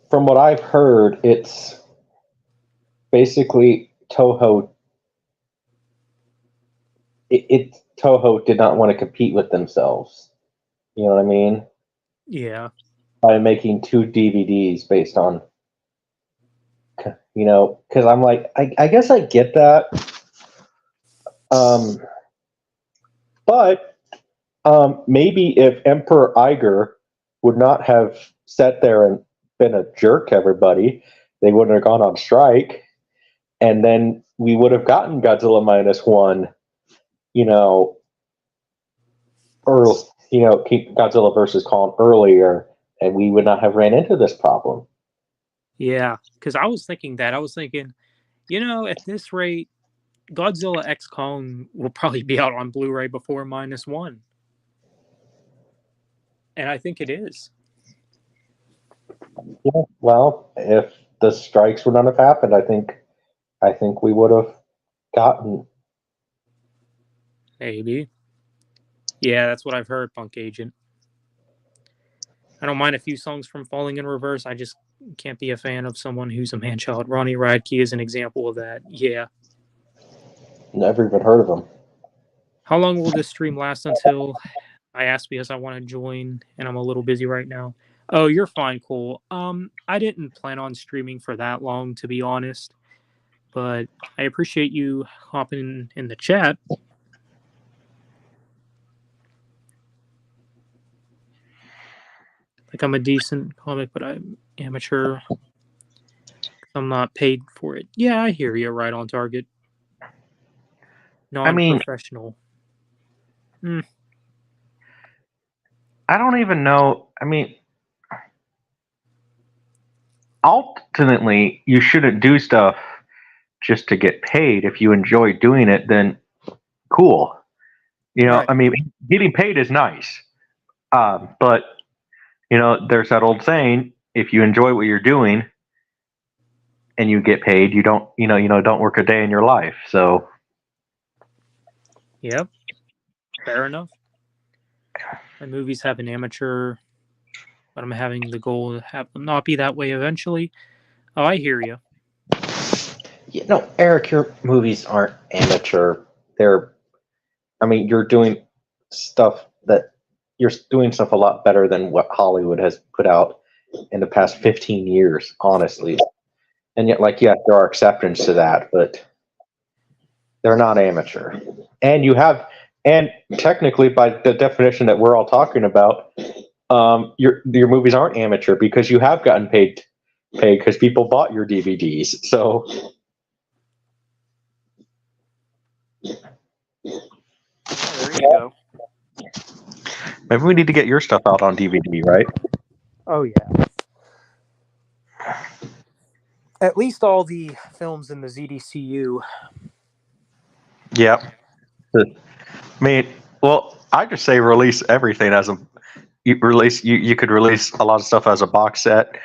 from what I've heard, it's basically Toho. Toho did not want to compete with themselves. You know what I mean? Yeah. By making two DVDs based on, because I'm like, I guess I get that. Um, but maybe if Emperor Iger would not have sat there and been a jerk to everybody, they wouldn't have gone on strike, and then we would have gotten Godzilla -1, or Godzilla versus Kong earlier, and we would not have ran into this problem. Yeah, because I was thinking that. I was thinking, at this rate, Godzilla X Kong will probably be out on Blu-ray before -1. And I think it is. Yeah, well, if the strikes would not have happened, I think we would have gotten. Maybe. Yeah, that's what I've heard, Punk Agent. I don't mind a few songs from Falling in Reverse. I just can't be a fan of someone who's a man-child. Ronnie Radke is an example of that. Yeah. Never even heard of them. How long will this stream last until? I asked because I want to join, and I'm a little busy right now. Oh, you're fine, Cole. I didn't plan on streaming for that long, to be honest, but I appreciate you hopping in the chat. Like, I'm a decent comic, but I'm amateur. I'm not paid for it. Yeah, I hear you. Right on target. Non-professional. I don't even know. Ultimately, you shouldn't do stuff just to get paid. If you enjoy doing it, then cool. Right. Getting paid is nice. But there's that old saying: if you enjoy what you're doing and you get paid, you don't work a day in your life. So, yep, fair enough. My movies have an amateur, but I'm having the goal to have them not be that way eventually. Oh, I hear you. Yeah, no, Eric, your movies aren't amateur. You're doing stuff a lot better than what Hollywood has put out in the past 15 years, honestly. And yet, there are exceptions to that, but they're not amateur. And technically, by the definition that we're all talking about, your movies aren't amateur because you have gotten paid because people bought your DVDs. So. There you go. Maybe we need to get your stuff out on DVD, right? Oh, yeah. At least all the films in the ZDCU. Yeah. I just say release everything as you could release a lot of stuff as a box set,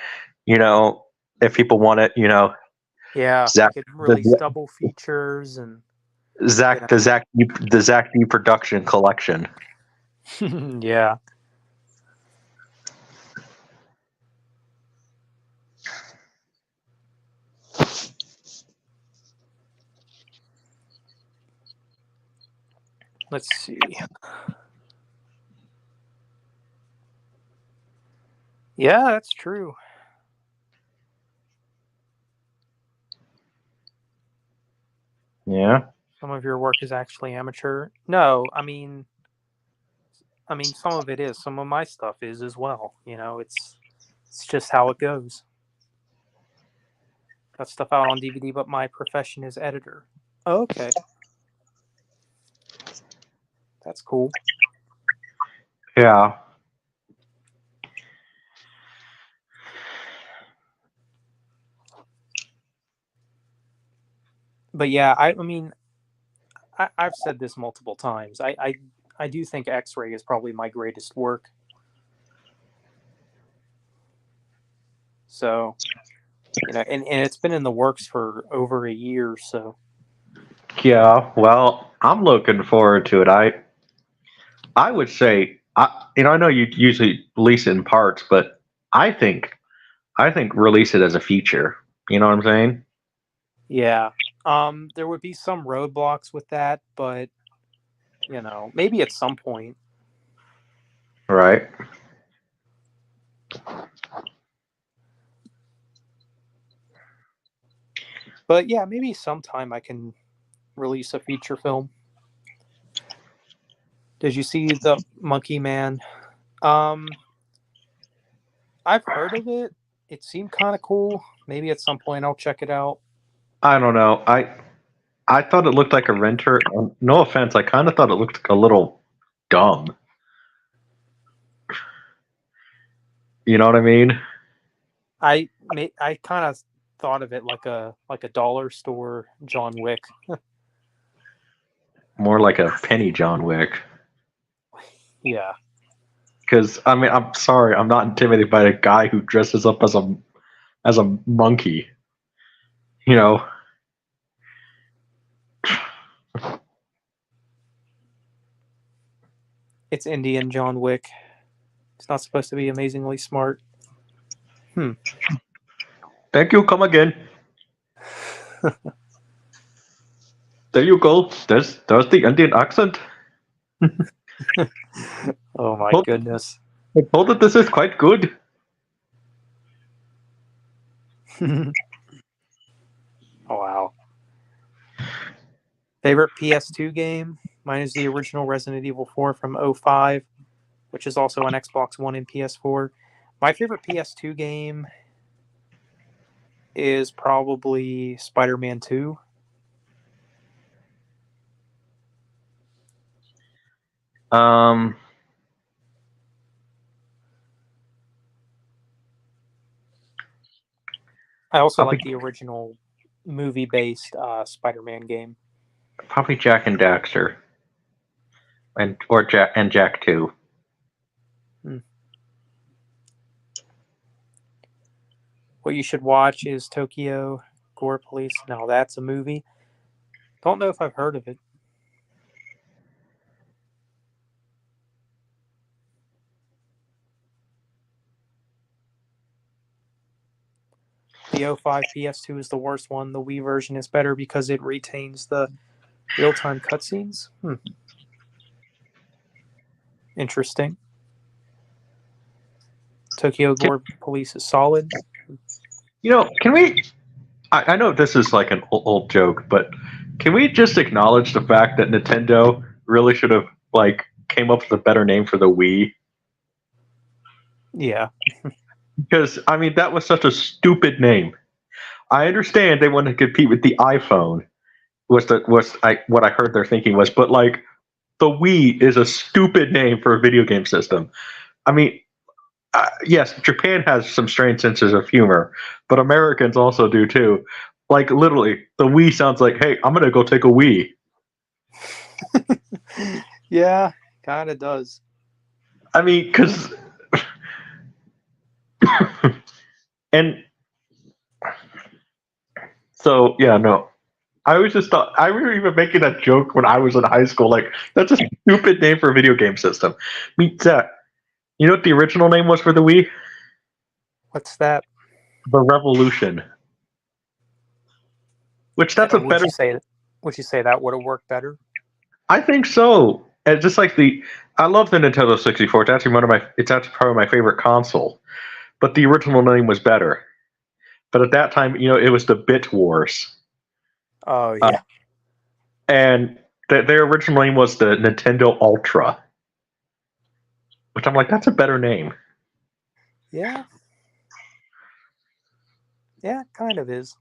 if people want it, Yeah, Zach, you could release double features and the Zach D production collection. Yeah. Let's see. Yeah, that's true. Yeah. Some of your work is actually amateur. No, I mean some of it is. Some of my stuff is as well. It's just how it goes. Got stuff out on DVD, but my profession is editor. Oh, okay. That's cool. Yeah. But yeah, I've said this multiple times. I do think X-Ray is probably my greatest work. So, and it's been in the works for over a year. So. Yeah. Well, I'm looking forward to it. I would say, I know you usually release it in parts, but I think release it as a feature. You know what I'm saying? Yeah. There would be some roadblocks with that, but maybe at some point. Right. But yeah, maybe sometime I can release a feature film. Did you see the Monkey Man? Um, I've heard of it. It seemed kind of cool. Maybe at some point I'll check it out. I don't know. I thought it looked like a renter. No offense, I kind of thought it looked a little dumb. You know what I mean? I kind of thought of it like a dollar store John Wick. More like a penny John Wick. Yeah. Because I mean, I'm sorry, I'm not intimidated by a guy who dresses up as a monkey. You know, It's Indian John Wick. It's not supposed to be amazingly smart. thank you. Come again. There you go. There's the Indian accent. Oh my Told, goodness. I told that this is quite good. Oh, wow. Favorite PS2 game? Mine is the original Resident Evil 4 from '05, which is also on Xbox One and PS4. My favorite PS2 game is probably Spider-Man 2. Um, I also probably like the original movie-based Spider-Man game. probably Jack and Daxter, and Jack 2. Hmm. What you should watch is Tokyo Gore Police. Now that's a movie. Don't know if I've heard of it. The '05 PS2 is the worst one. The Wii version is better because it retains the real-time cutscenes. Interesting. Tokyo Gore Police is solid. You know, can we? I know this is like an old joke, but can we just acknowledge the fact that Nintendo really should have like came up with a better name for the Wii? Yeah. Because I mean, that was such a stupid name. I understand they want to compete with the iPhone. What I heard their thinking was, but like the Wii is a stupid name for a video game system. I mean, yes, Japan has some strange senses of humor, but Americans also do too. Like literally, the Wii sounds like, "Hey, I'm gonna go take a Wii." Yeah, kind of does. I mean, because and so yeah, no. I always just thought I remember even making that joke when I was in high school. Like that's a stupid name for a video game system. I mean, you know what the original name was for the Wii? What's that? The Revolution. Which that's a Would better. you say that would have worked better? I think so. And just like I love the Nintendo 64. It's actually It's actually probably my favorite console. But the original name was better. But at that time, you know, it was the Bit Wars, Oh uh, yeah. and their original name was the Nintendo Ultra. Which I'm like, that's a better name. Yeah. Yeah, kind of is.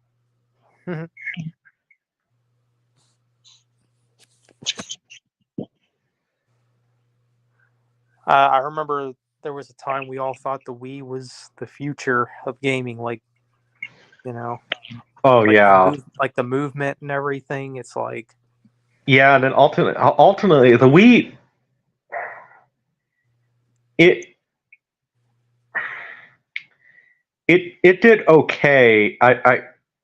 I remember there was a time we all thought the Wii was the future of gaming, you know, Oh yeah, like the movement and everything. It's like, yeah. And then ultimately, the Wii it it did okay.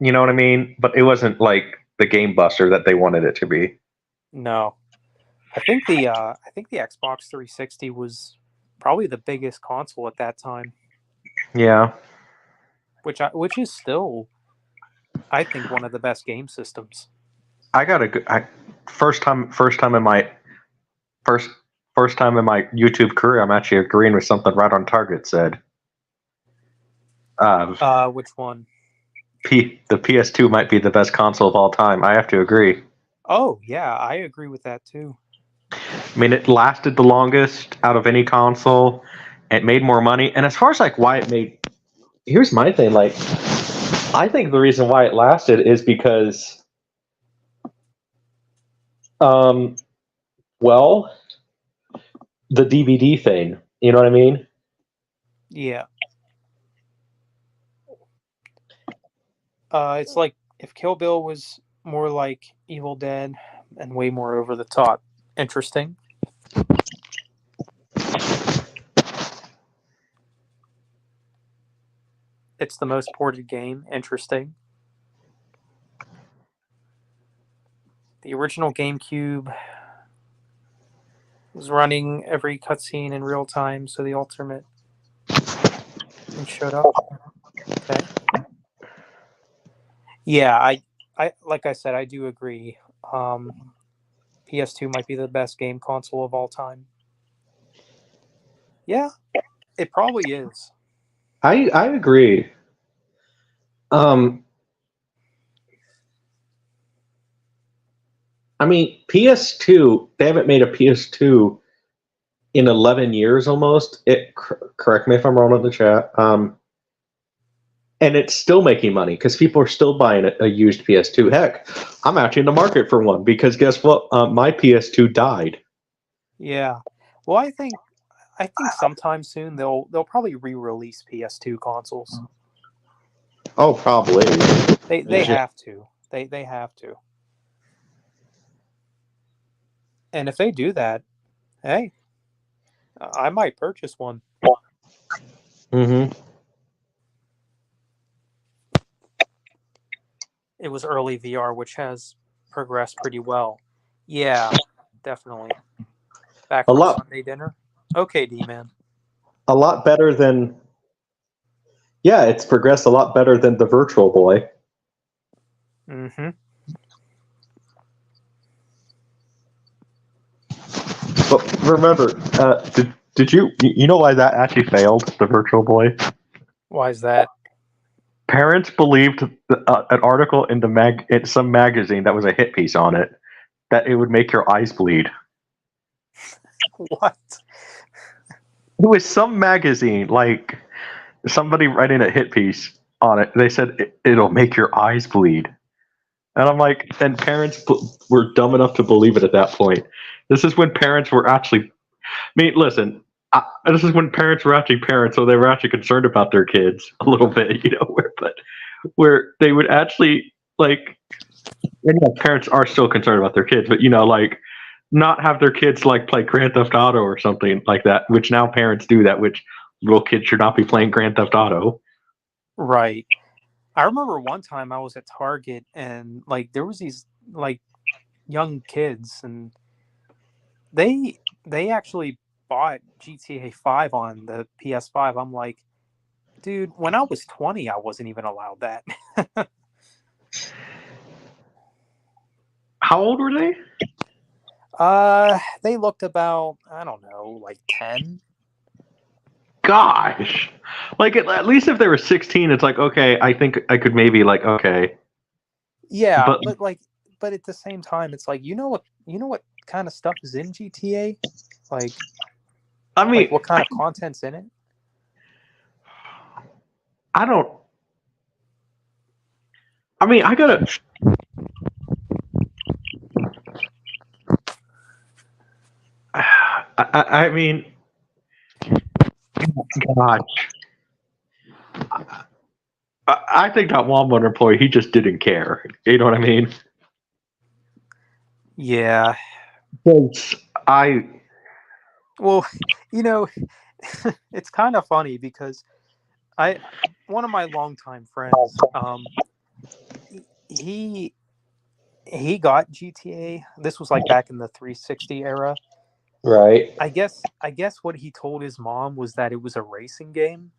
You know what I mean, but it wasn't like the game buster that they wanted it to be. no. I think the Xbox 360 was probably the biggest console at that time, Yeah, which is still I think one of the best game systems. I got first time in my first first time in my YouTube career, I'm actually agreeing with something Right on Target said. Which one? The PS2 might be the best console of all time. I have to agree. Oh, yeah, I agree with that too. I mean, it lasted the longest out of any console. It made more money, and as far as like why it made, here's my thing. Like, I think the reason why it lasted is because, well, the DVD thing. You know what I mean? Yeah. It's like if Kill Bill was more like Evil Dead and way more over the top. Interesting. It's the most ported game. Interesting. The original GameCube was running every cutscene in real time, so the ultimate thing showed up. Okay. Yeah, I like I said, I do agree. PS2 might be the best game console of all time. Yeah, it probably is. I agree. Um, I mean, PS2. They haven't made a PS2 in 11 years almost. Correct me if I'm wrong in the chat. And it's still making money because people are still buying a used PS2. Heck, I'm actually in the market for one because guess what? My PS2 died. Yeah. Well, I think sometime soon they'll probably re-release PS2 consoles. Oh, probably. They have to. They have to. And if they do that, hey, I might purchase one. Mm-hmm. It was early VR, which has progressed pretty well. Yeah, definitely. Back A from lot, Sunday dinner. Okay, D-Man. a lot better than. Yeah, it's progressed a lot better than the Virtual Boy. Mm-hmm. But remember, did you know why that actually failed? The Virtual Boy. Why is that? Parents believed an article in in some magazine that was a hit piece on it that it would make your eyes bleed. What? It was some magazine, like somebody writing a hit piece on it. They said it'll make your eyes bleed, and I'm like, and parents were dumb enough to believe it at that point. This is when parents were actually. I mean, listen. This is when parents were actually parents, so they were actually concerned about their kids a little bit, you know. Where they would actually like, and parents are still concerned about their kids, but like not have their kids like play Grand Theft Auto or something like that, which now parents do that, which little kids should not be playing Grand Theft Auto. Right. I remember one time I was at Target and like there was these like young kids and they actually bought GTA 5 on the PS5. I'm like, dude, when I was 20, I wasn't even allowed that. How old were they? They looked about, I don't know, like 10. Gosh, like at least if they were 16, it's like okay, I think I could maybe like okay, Yeah, but but at the same time, it's like you know what kind of stuff is in GTA, like I mean, what kind of content's in it. I don't. I mean, I gotta. I mean, God, I think that Walmart employee, he just didn't care. You know what I mean? Yeah. Because Well, you know, it's kind of funny because one of my longtime friends, he he got GTA. This was like back in the 360 era. right. I guess what he told his mom was that it was a racing game.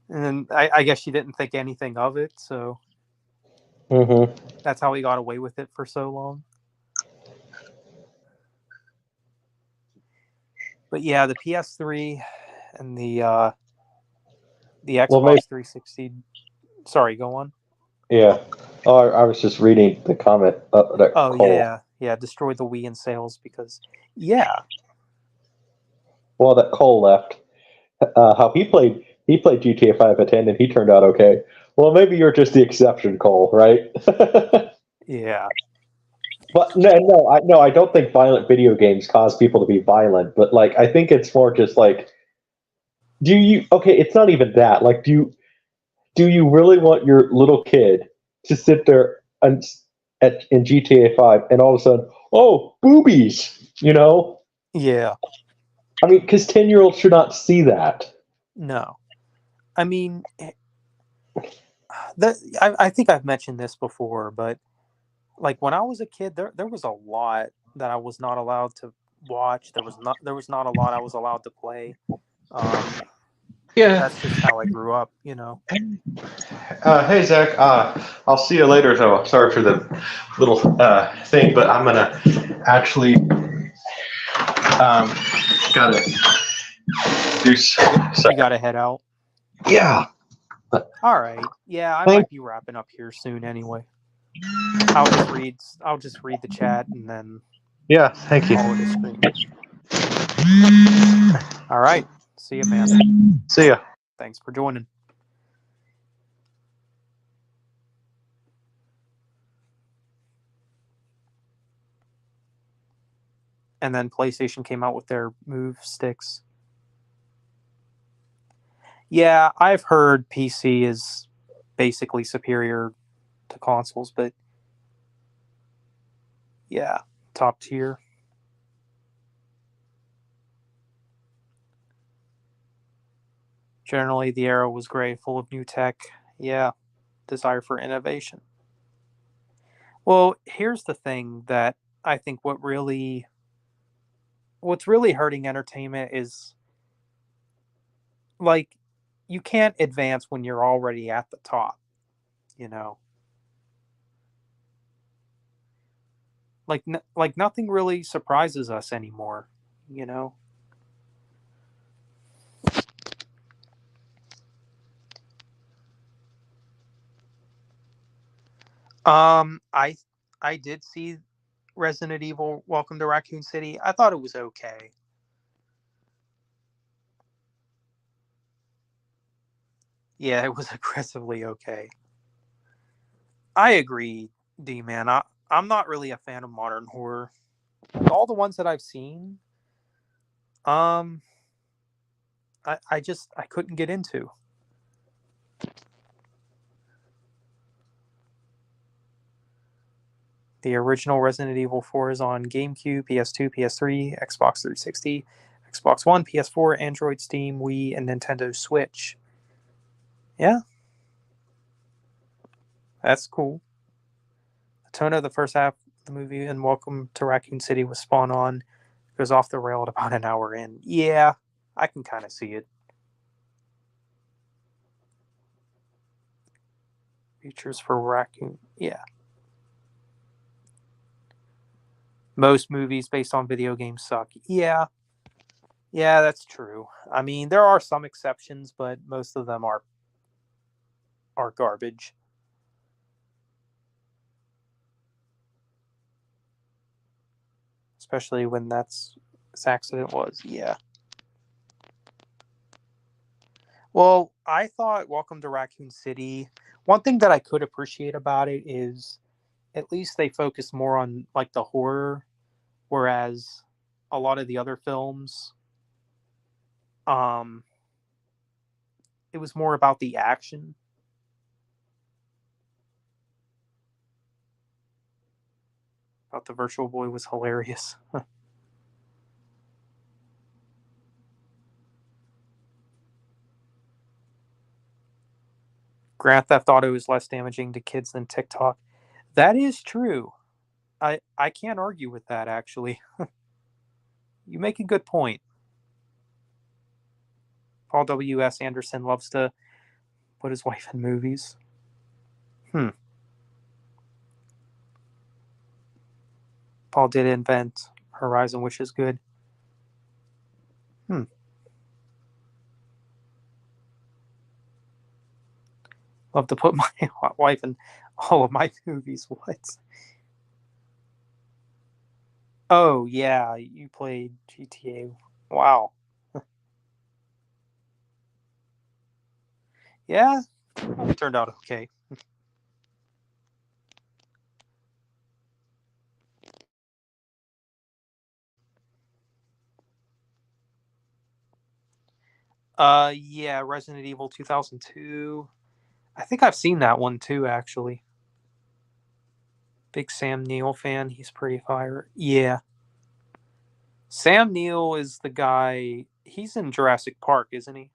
And then I guess she didn't think anything of it, so Mm-hmm. that's how he got away with it for so long. But yeah, the PS3 and the Well, maybe. Xbox 360. Sorry, go on. Yeah. Oh, I was just reading the comment that Oh Cole. yeah, destroyed the Wii in sales because yeah, Well, that Cole left. How he played GTA 5 at 10 and he turned out okay. Well, maybe you're just the exception, Cole, right? yeah, But no, I don't think violent video games cause people to be violent. But like, I think it's more just like, do you? Okay, it's not even that. Like, do you really want your little kid to sit there and in GTA 5 and all of a sudden, oh, boobies? yeah. I mean, because 10-year-olds should not see that. No, I mean that. I think I've mentioned this before, but like when I was a kid, there was a lot that I was not allowed to watch. There was not a lot I was allowed to play. Um, Yeah. that's just how I grew up, you know. Hey Zach. I'll see you later. So sorry for the little thing, but I'm gonna actually gotta do so. You got to head out. Yeah. All right. Yeah, I Thank. might be wrapping up here soon anyway. I'll just read the chat and then Yeah. Thank you. call it a stream. All right. See you, man. See ya. Thanks for joining. And then PlayStation came out with their Move sticks. Yeah, I've heard PC is basically superior to consoles, but yeah, top tier. Generally, the era was great, full of new tech. Yeah, desire for innovation. Well, here's the thing that I think what's really hurting entertainment is like you can't advance when you're already at the top, you know. Like nothing really surprises us anymore, you know. I did see Resident Evil Welcome to Raccoon City. I thought it was okay. Yeah, it was aggressively okay. I agree, D man. I'm not really a fan of modern horror. All the ones that I've seen, um, I couldn't get into. The original Resident Evil 4 is on GameCube, PS2, PS3, Xbox 360, Xbox One, PS4, Android, Steam, Wii, and Nintendo Switch. Yeah, that's cool. The tone of the first half of the movie and Welcome to Raccoon City was spawn on. Goes off the rail at about an hour in. Yeah, I can kind of see it. Features for Raccoon. Yeah. Most movies based on video games suck. Yeah. Yeah, that's true. I mean, there are some exceptions, but most of them are garbage. Especially when that's this accident was. Yeah. Well, I thought Welcome to Raccoon City. One thing that I could appreciate about it is at least they focus more on like the horror, whereas a lot of the other films, um, it was more about the action. About the Virtual Boy was hilarious. Grand Theft Auto is less damaging to kids than TikTok. That is true. I can't argue with that actually. You make a good point. Paul W.S. Anderson loves to put his wife in movies. Paul did invent Horizon, which is good. Love to put my wife in all of my movies. What? Oh, yeah, you played GTA. Wow. Yeah, it turned out okay. Yeah, Resident Evil 2002. I think I've seen that one too, actually. Big Sam Neill fan. He's pretty fire. Yeah. Sam Neill is the guy. He's in Jurassic Park, isn't he?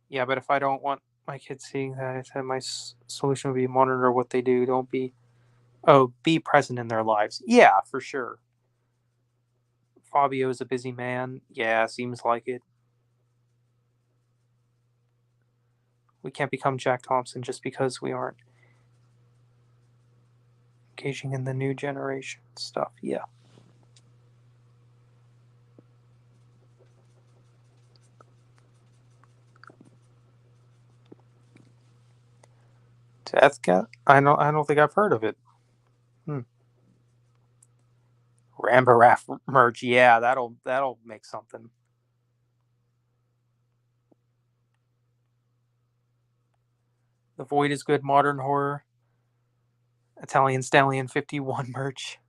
Yeah, but if I don't want my kids seeing that, I said my solution would be monitor what they do. Don't be. Oh, be present in their lives. Yeah, for sure. Fabio is a busy man. Yeah, seems like it. We can't become Jack Thompson just because we aren't engaging in the new generation stuff. Yeah. Deathcat? I don't think I've heard of it. Rambaraf merge. Yeah, that'll make something. The Void is good. Modern horror. Italian Stallion 51 merch.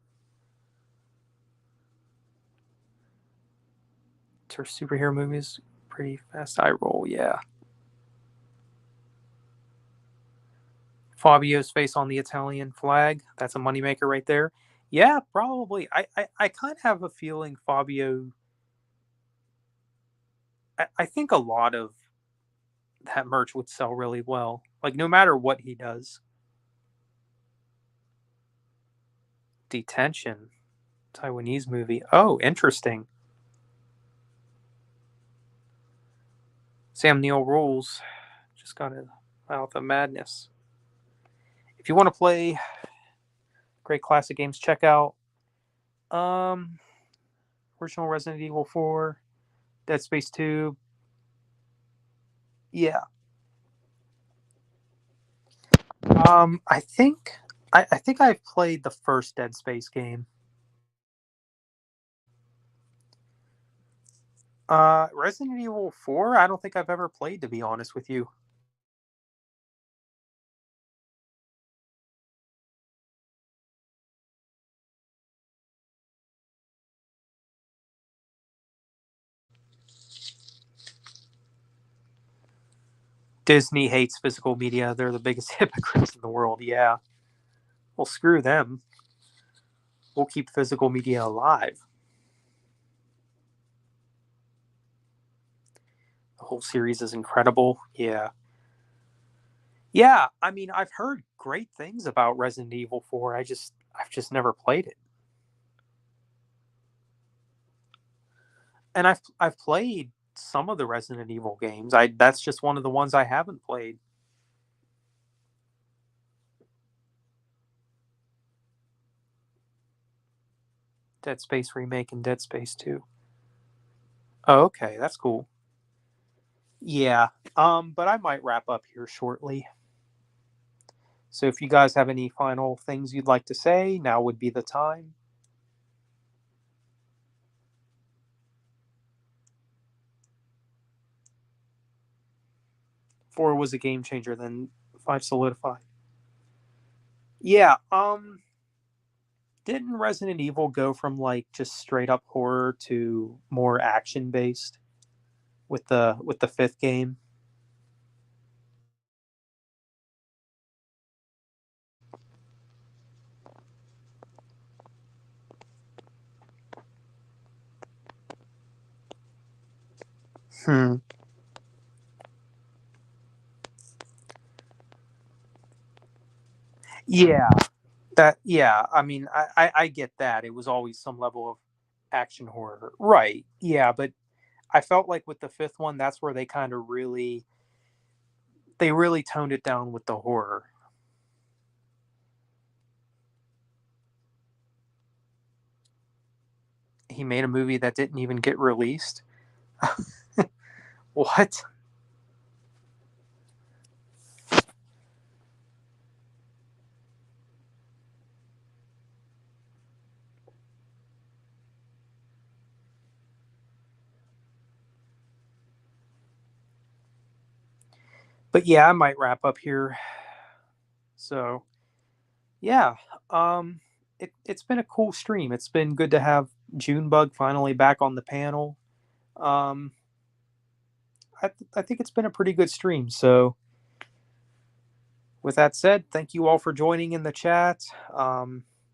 Superhero movies. Pretty fast eye roll. Yeah. Fabio's face on the Italian flag. That's a moneymaker right there. Yeah, probably. I kind of have a feeling Fabio. I think a lot of that merch would sell really well. Like, no matter what he does. Detention. Taiwanese movie. Oh, interesting. Sam Neill rules. Just got a mouth of madness. If you want to play great classic games, check out original Resident Evil 4, Dead Space 2. Yeah. I think I think I've played the first Dead Space game. Resident Evil 4, I don't think I've ever played, to be honest with you. Disney hates physical media. They're the biggest hypocrites in the world. Yeah. Well, screw them. We'll keep physical media alive. The whole series is incredible. Yeah. Yeah, I mean, I've heard great things about Resident Evil 4. I've just never played it. And I've played some of the Resident Evil games. That's just one of the ones I haven't played. Dead Space remake and Dead Space 2. Oh, okay, that's cool. Yeah. But I might wrap up here shortly. So if you guys have any final things you'd like to say, now would be the time. 4 was a game changer, then 5 solidified. Yeah, didn't Resident Evil go from like just straight up horror to more action based with the fifth game? Hmm. Yeah. I mean I get that. It was always some level of action horror. Right. Yeah, but I felt like with the fifth one, that's where they kind of really toned it down with the horror. He made a movie that didn't even get released. What? But yeah, I might wrap up here. So yeah, it's been a cool stream. It's been good to have Junebug finally back on the panel. Um, I think it's been a pretty good stream. So with that said, thank you all for joining in the chat.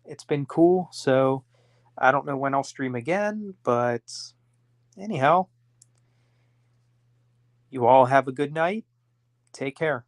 It's been cool. So I don't know when I'll stream again, but anyhow, you all have a good night. Take care.